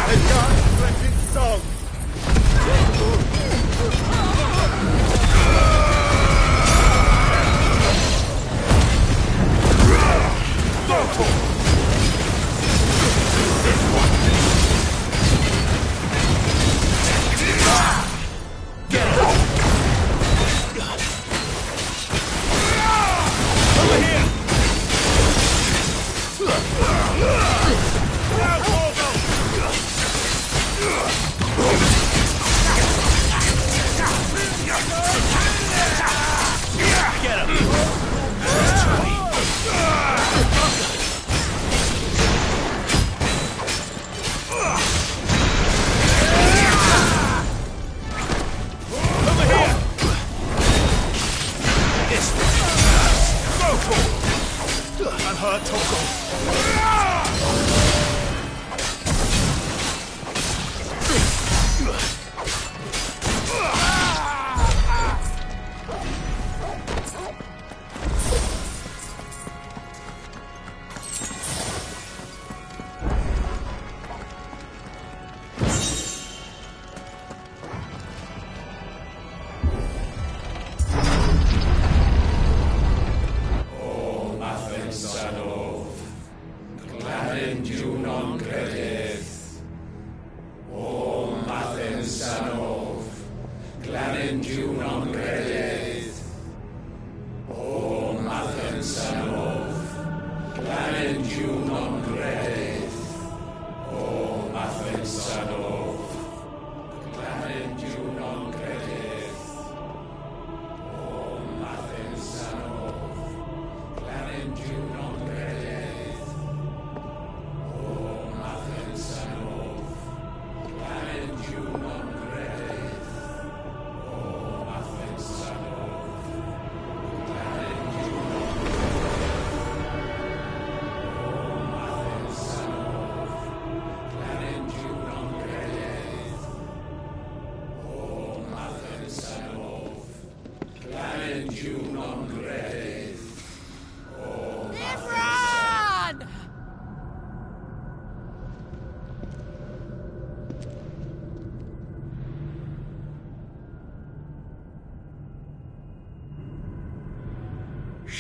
[SPEAKER 8] The dark blessed song.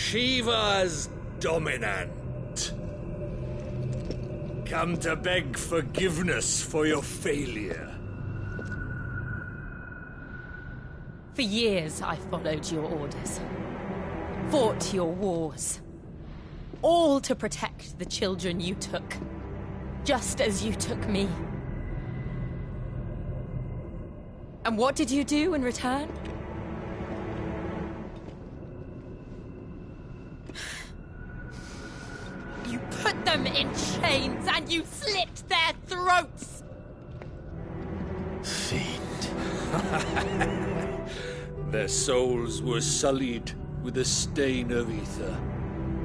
[SPEAKER 3] Shiva's dominant. Come to beg forgiveness for your failure.
[SPEAKER 15] For years, I followed your orders. Fought your wars. All to protect the children you took. Just as you took me. And what did you do in return? You put them in chains and you slit their throats!
[SPEAKER 1] Fiend.
[SPEAKER 3] Their souls were sullied with a stain of ether.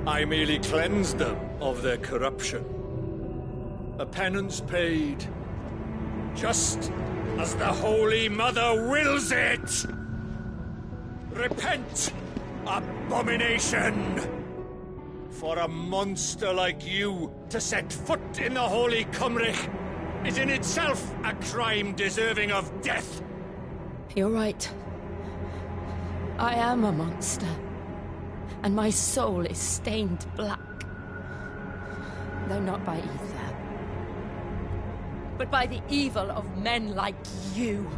[SPEAKER 3] I merely cleansed them of their corruption. A penance paid, just as the Holy Mother wills it! Repent, abomination! For a monster like you to set foot in the Holy Cymric is in itself a crime deserving of death.
[SPEAKER 15] You're right. I am a monster. And my soul is stained black.
[SPEAKER 9] Though not by ether, but by the evil of men like you,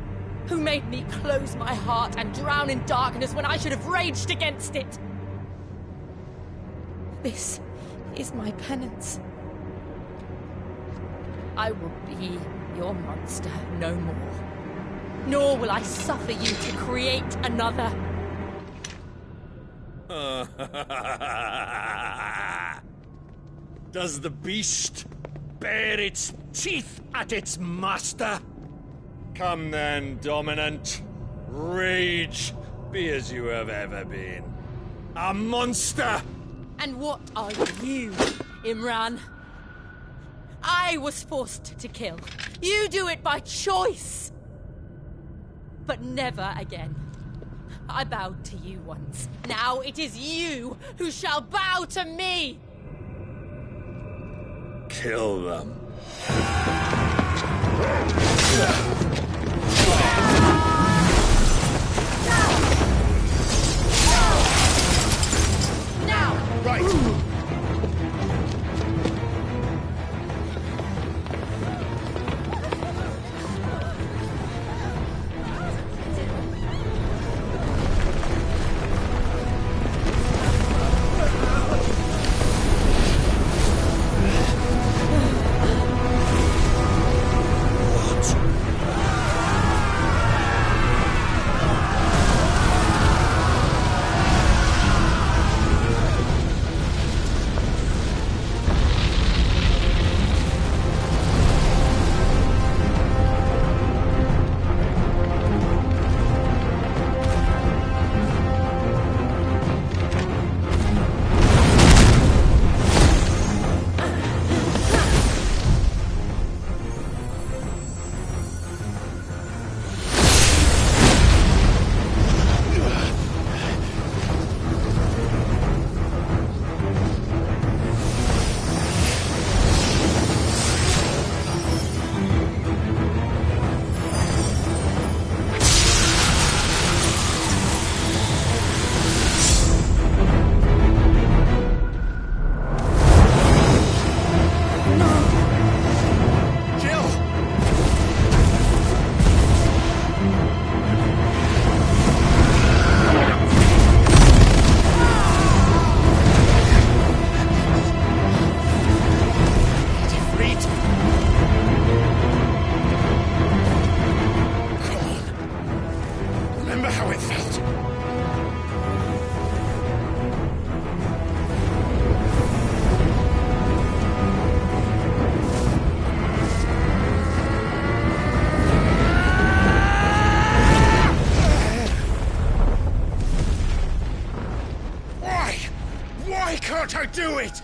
[SPEAKER 9] who made me close my heart and drown in darkness when I should have raged against it. This is my penance. I will be your monster no more. Nor will I suffer you to create another.
[SPEAKER 3] Does the beast bare its teeth at its master? Come then, Dominant. Rage, be as you have ever been. A monster!
[SPEAKER 9] And what are you, Imran? I was forced to kill. You do it by choice. But never again. I bowed to you once. Now it is you who shall bow to me!
[SPEAKER 3] Kill them.
[SPEAKER 9] Now!
[SPEAKER 3] Right!
[SPEAKER 8] can't I do it?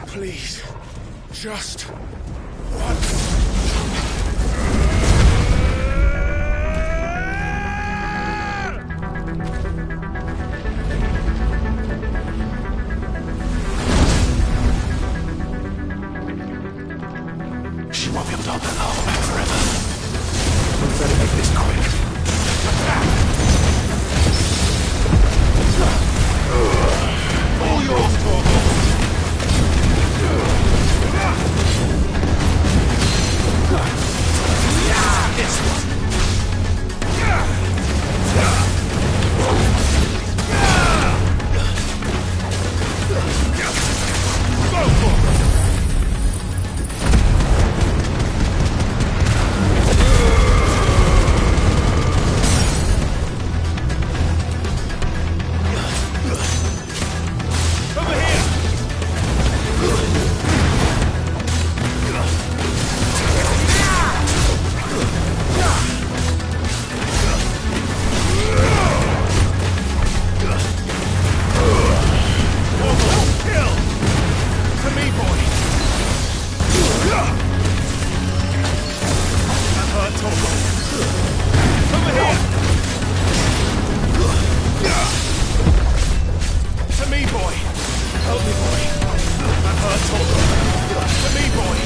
[SPEAKER 8] Please, just once.
[SPEAKER 1] She won't be able to hold that hole back forever. We better make this quick. All yours, Torgo.
[SPEAKER 8] Help me, boy. I'm hurt, Torgal. To me, boy.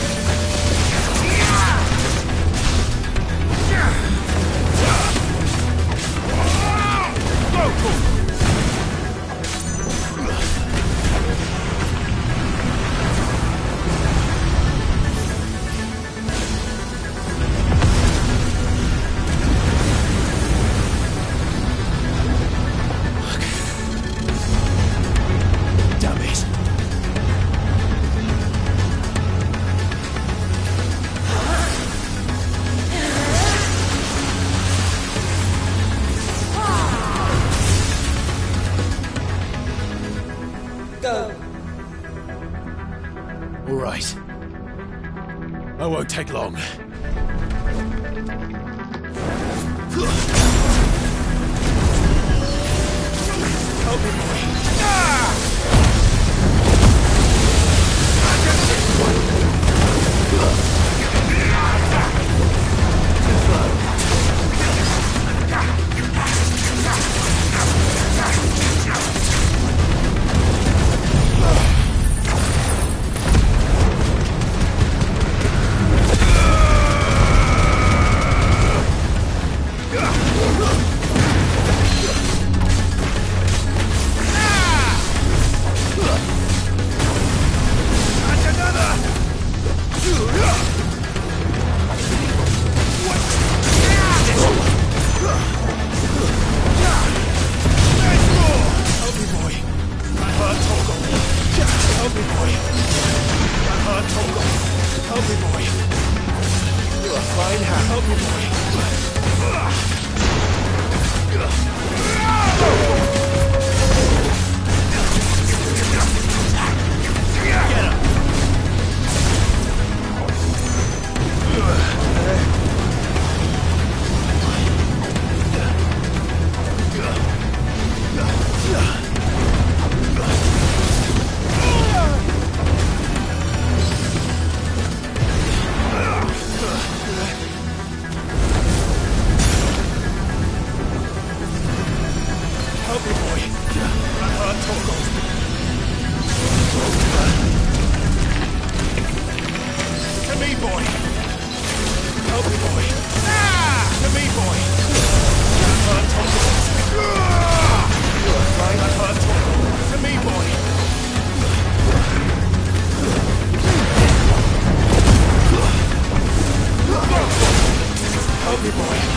[SPEAKER 8] Go! All right. I won't take long. Help me, boy.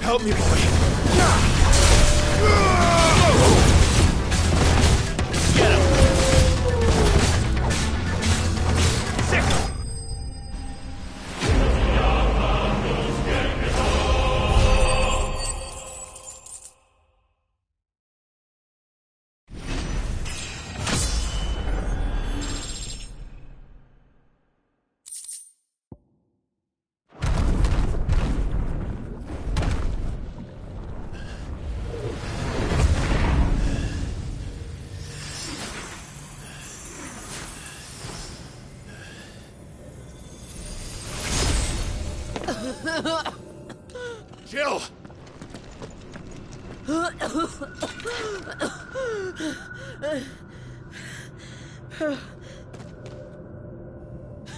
[SPEAKER 8] Help me, boy. Get him. Sick. Jill!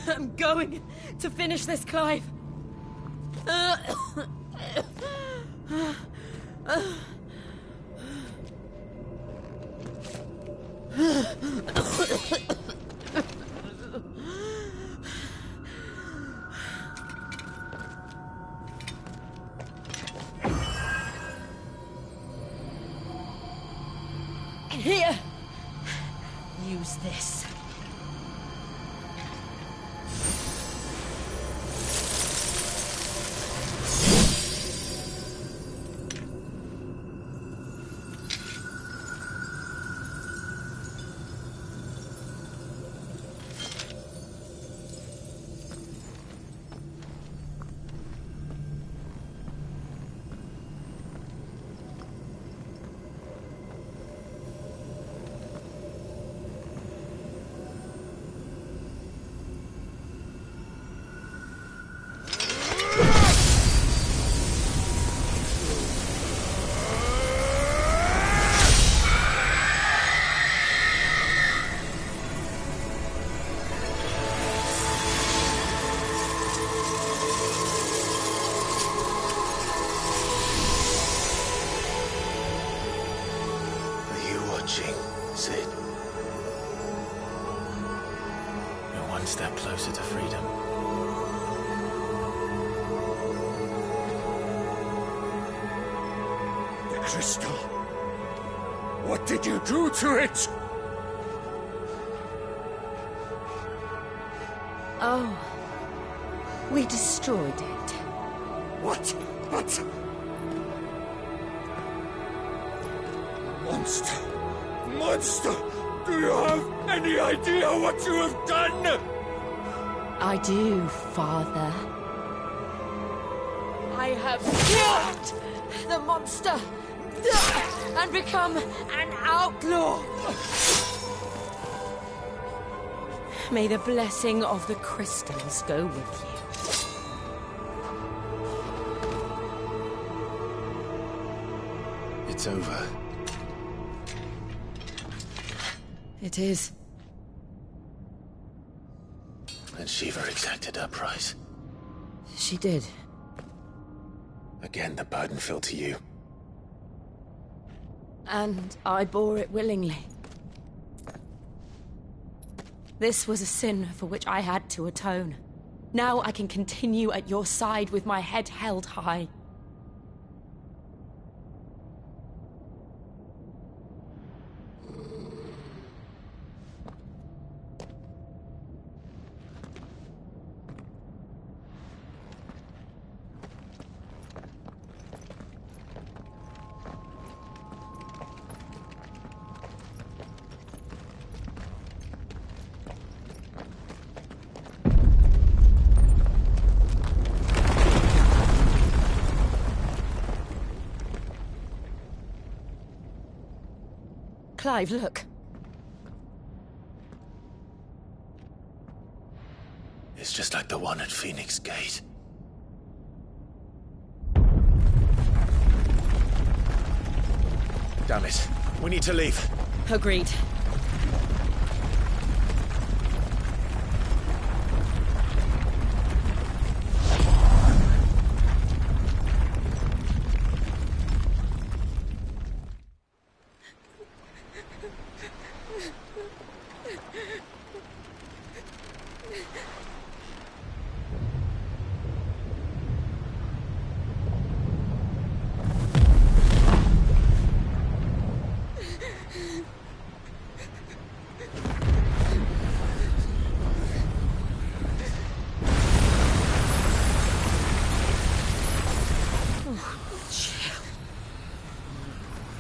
[SPEAKER 9] I'm going to finish this, Clive. Here, use this.
[SPEAKER 1] Sid. You're one step closer to freedom.
[SPEAKER 8] The crystal. What did you do to it?
[SPEAKER 2] Oh. We destroyed it.
[SPEAKER 8] What? Monster! Monster! Do you have any idea what you have done?
[SPEAKER 2] I do, Father.
[SPEAKER 9] I have killed the monster and become an outlaw. May the blessing of the crystals go with you.
[SPEAKER 1] It's over.
[SPEAKER 2] It is.
[SPEAKER 1] And Shiva exacted her price.
[SPEAKER 2] She did.
[SPEAKER 1] Again, the burden fell to you.
[SPEAKER 9] And I bore it willingly. This was a sin for which I had to atone. Now I can continue at your side with my head held high. Clive, look.
[SPEAKER 1] It's just like the one at Phoenix Gate. Damn it. We need to leave.
[SPEAKER 9] Agreed.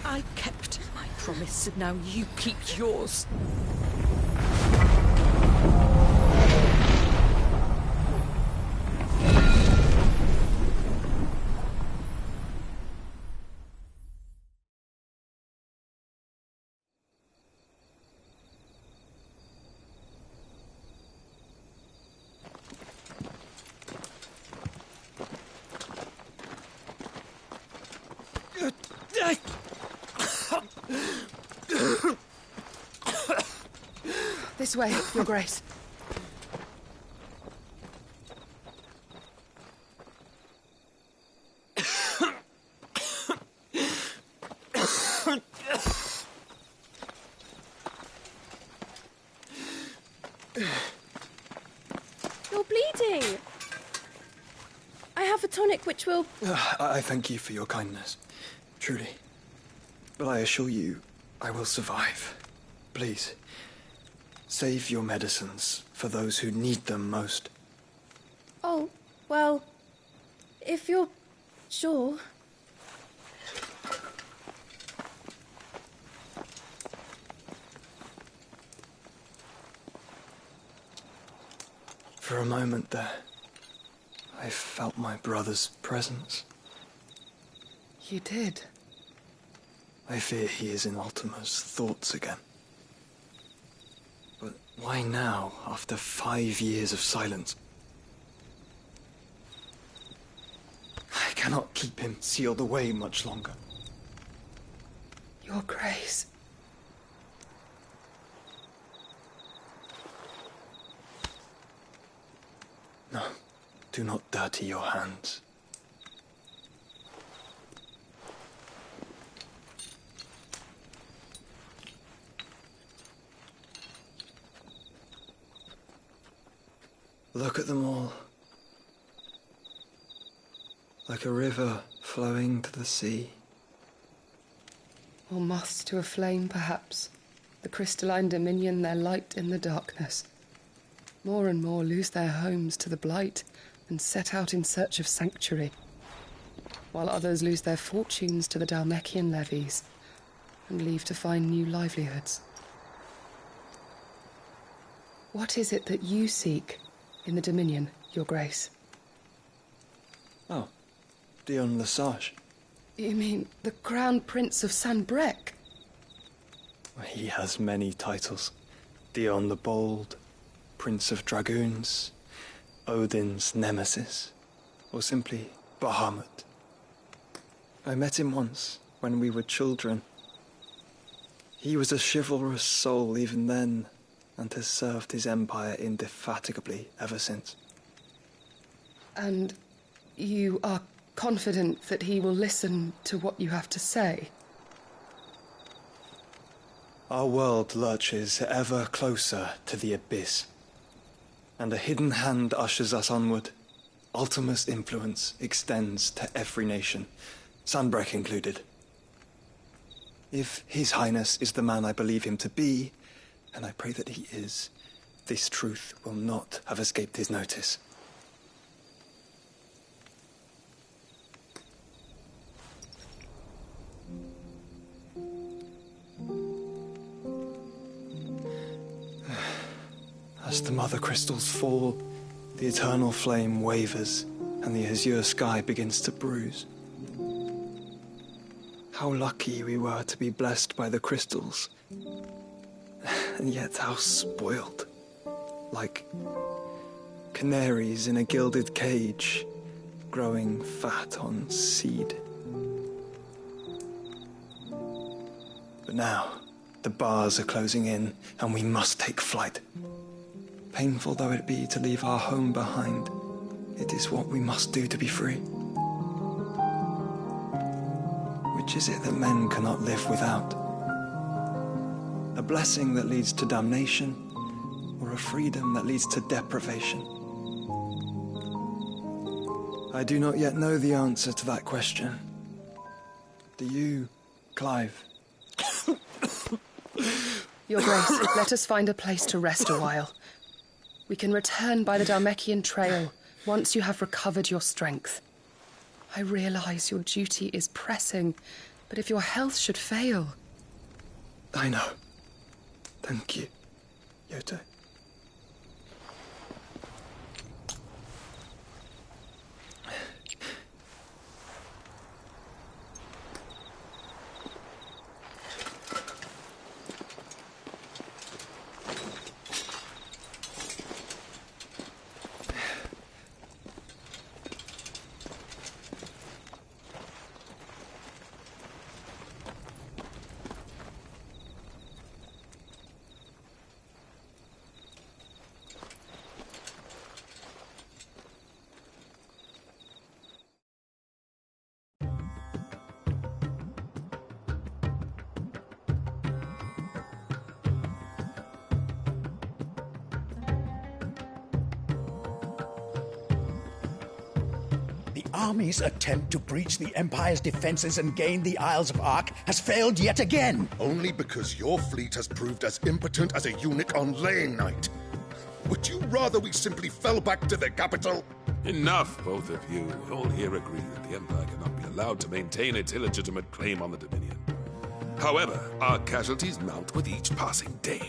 [SPEAKER 9] I kept my promise, and now you keep yours.
[SPEAKER 16] This way, Your Grace.
[SPEAKER 10] You're bleeding. I have a tonic which will...
[SPEAKER 22] I thank you for your kindness, truly. But I assure you, I will survive. Please, Save your medicines for those who need them most.
[SPEAKER 10] Oh, well, if you're sure.
[SPEAKER 22] For a moment there, I felt my brother's presence.
[SPEAKER 16] You did?
[SPEAKER 22] I fear he is in Ultima's thoughts again. But why now, after 5 years of silence? I cannot keep him sealed away much longer.
[SPEAKER 16] Your Grace.
[SPEAKER 22] No, do not dirty your hands. Look at them all. Like a river flowing to the sea.
[SPEAKER 7] Or moths to a flame, perhaps. The crystalline dominion their light in the darkness. More and more lose their homes to the blight and set out in search of sanctuary, while others lose their fortunes to the Dhalmekian levies and leave to find new livelihoods. What is it that you seek in the Dominion, Your Grace?
[SPEAKER 22] Oh, Dion Lesage.
[SPEAKER 7] You mean the Crown Prince of Sanbreque?
[SPEAKER 22] He has many titles. Dion the Bold, Prince of Dragoons, Odin's Nemesis, or simply Bahamut. I met him once, when we were children. He was a chivalrous soul even then, and has served his empire indefatigably ever since.
[SPEAKER 7] And you are confident that he will listen to what you have to say?
[SPEAKER 22] Our world lurches ever closer to the abyss, and a hidden hand ushers us onward. Ultima's influence extends to every nation, Sanbreque included. If His Highness is the man I believe him to be, and I pray that he is, this truth will not have escaped his notice. As the mother crystals fall, the eternal flame wavers, and the azure sky begins to bruise. How lucky we were to be blessed by the crystals, and yet how spoiled. Like canaries in a gilded cage, growing fat on seed. But now, the bars are closing in, and we must take flight. Painful though it be to leave our home behind, it is what we must do to be free. Which is it that men cannot live without? A blessing that leads to damnation, or a freedom that leads to deprivation? I do not yet know the answer to that question. Do you, Clive?
[SPEAKER 7] Your Grace, let us find a place to rest a while. We can return by the Dhalmekian trail once you have recovered your strength. I realize your duty is pressing, but if your health should fail...
[SPEAKER 22] I know. Thank you, Yote.
[SPEAKER 13] army's attempt to breach the Empire's defenses and gain the Isles of Ark has failed yet again.
[SPEAKER 19] Only because your fleet has proved as impotent as a eunuch on laying night. Would you rather we simply fell back to the capital?
[SPEAKER 17] Enough, both of you. All here agree that the Empire cannot be allowed to maintain its illegitimate claim on the Dominion. However, our casualties mount with each passing day.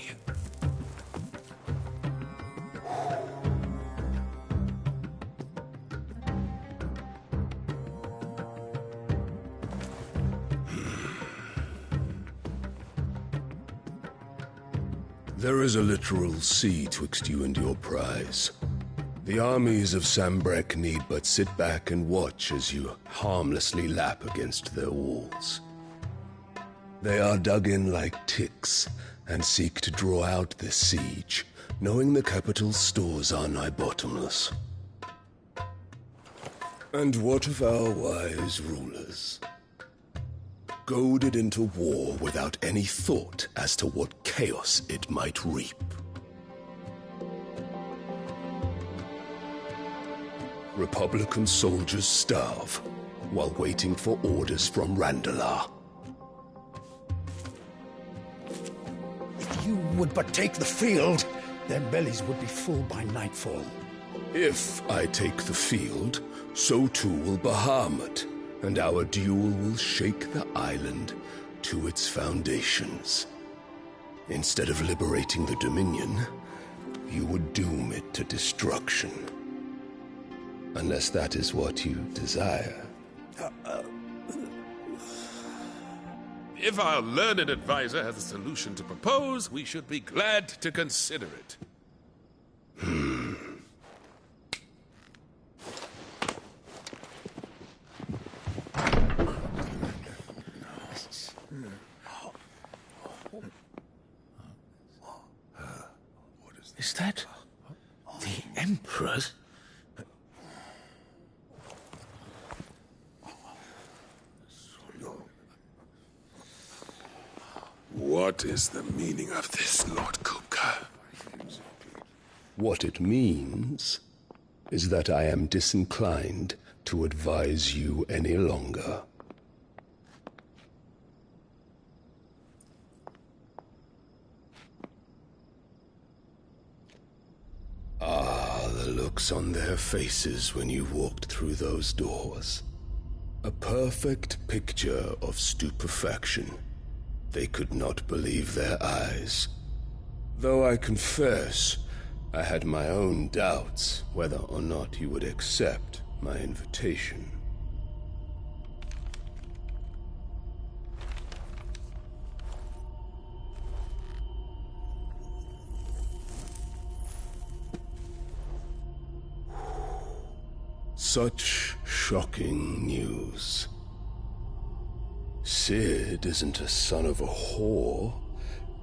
[SPEAKER 23] There is a literal sea twixt you and your prize. The armies of Sanbreque need but sit back and watch as you harmlessly lap against their walls. They are dug in like ticks and seek to draw out this siege, knowing the capital's stores are nigh bottomless. And what of our wise rulers? Goaded into war without any thought as to what chaos it might reap. Republican soldiers starve while waiting for orders from Randalar.
[SPEAKER 13] If you would but take the field, their bellies would be full by nightfall.
[SPEAKER 23] If I take the field, so too will Bahamut, and our duel will shake the island to its foundations. Instead of liberating the Dominion, you would doom it to destruction. Unless that is what you desire.
[SPEAKER 17] If our learned advisor has a solution to propose, we should be glad to consider it.
[SPEAKER 1] Is that the Emperor's?
[SPEAKER 17] What is the meaning of this, Lord Kupka?
[SPEAKER 23] What it means is that I am disinclined to advise you any longer. Ah, the looks on their faces when you walked through those doors. A perfect picture of stupefaction. They could not believe their eyes. Though I confess, I had my own doubts whether or not you would accept my invitation. Such shocking news. Sid isn't a son of a whore.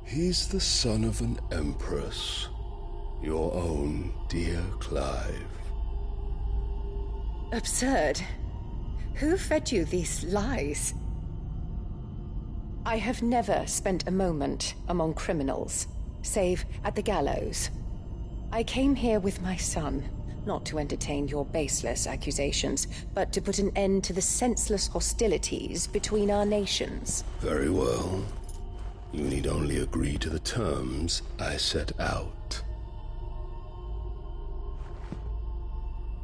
[SPEAKER 23] He's the son of an empress. Your own dear Clive.
[SPEAKER 5] Absurd. Who fed you these lies? I have never spent a moment among criminals, save at the gallows. I came here with my son, not to entertain your baseless accusations, but to put an end to the senseless hostilities between our nations.
[SPEAKER 23] Very well. You need only agree to the terms I set out.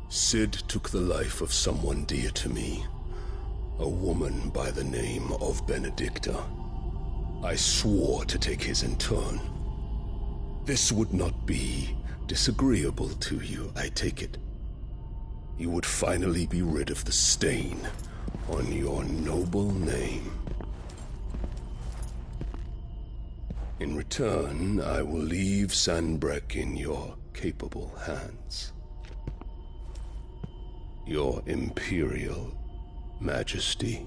[SPEAKER 23] Sid took the life of someone dear to me, a woman by the name of Benedicta. I swore to take his in turn. This would not be disagreeable to you, I take it. You would finally be rid of the stain on your noble name. In return, I will leave Sanbreque in your capable hands. Your Imperial Majesty.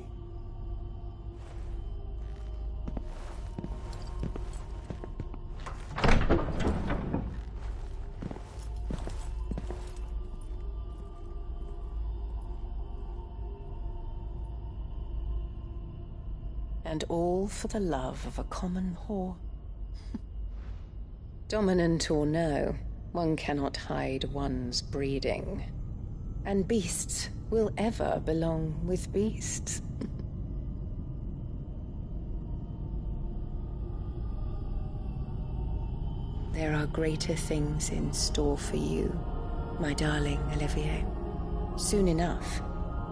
[SPEAKER 5] And all for the love of a common whore. Dominant or no, one cannot hide one's breeding. And beasts will ever belong with beasts. There are greater things in store for you, my darling Olivier. Soon enough,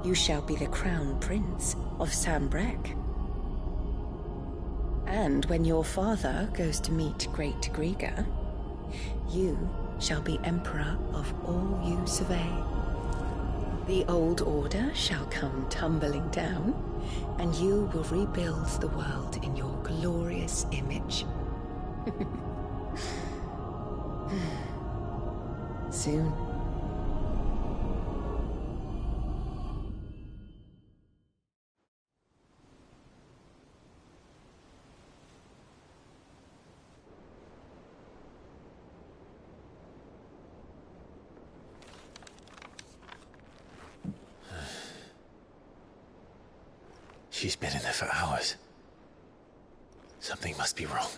[SPEAKER 5] you shall be the crown prince of Sambrec. And when your father goes to meet Great Griga, you shall be emperor of all you survey. The old order shall come tumbling down, and you will rebuild the world in your glorious image. Soon.
[SPEAKER 1] She's been in there for hours. Something must be wrong.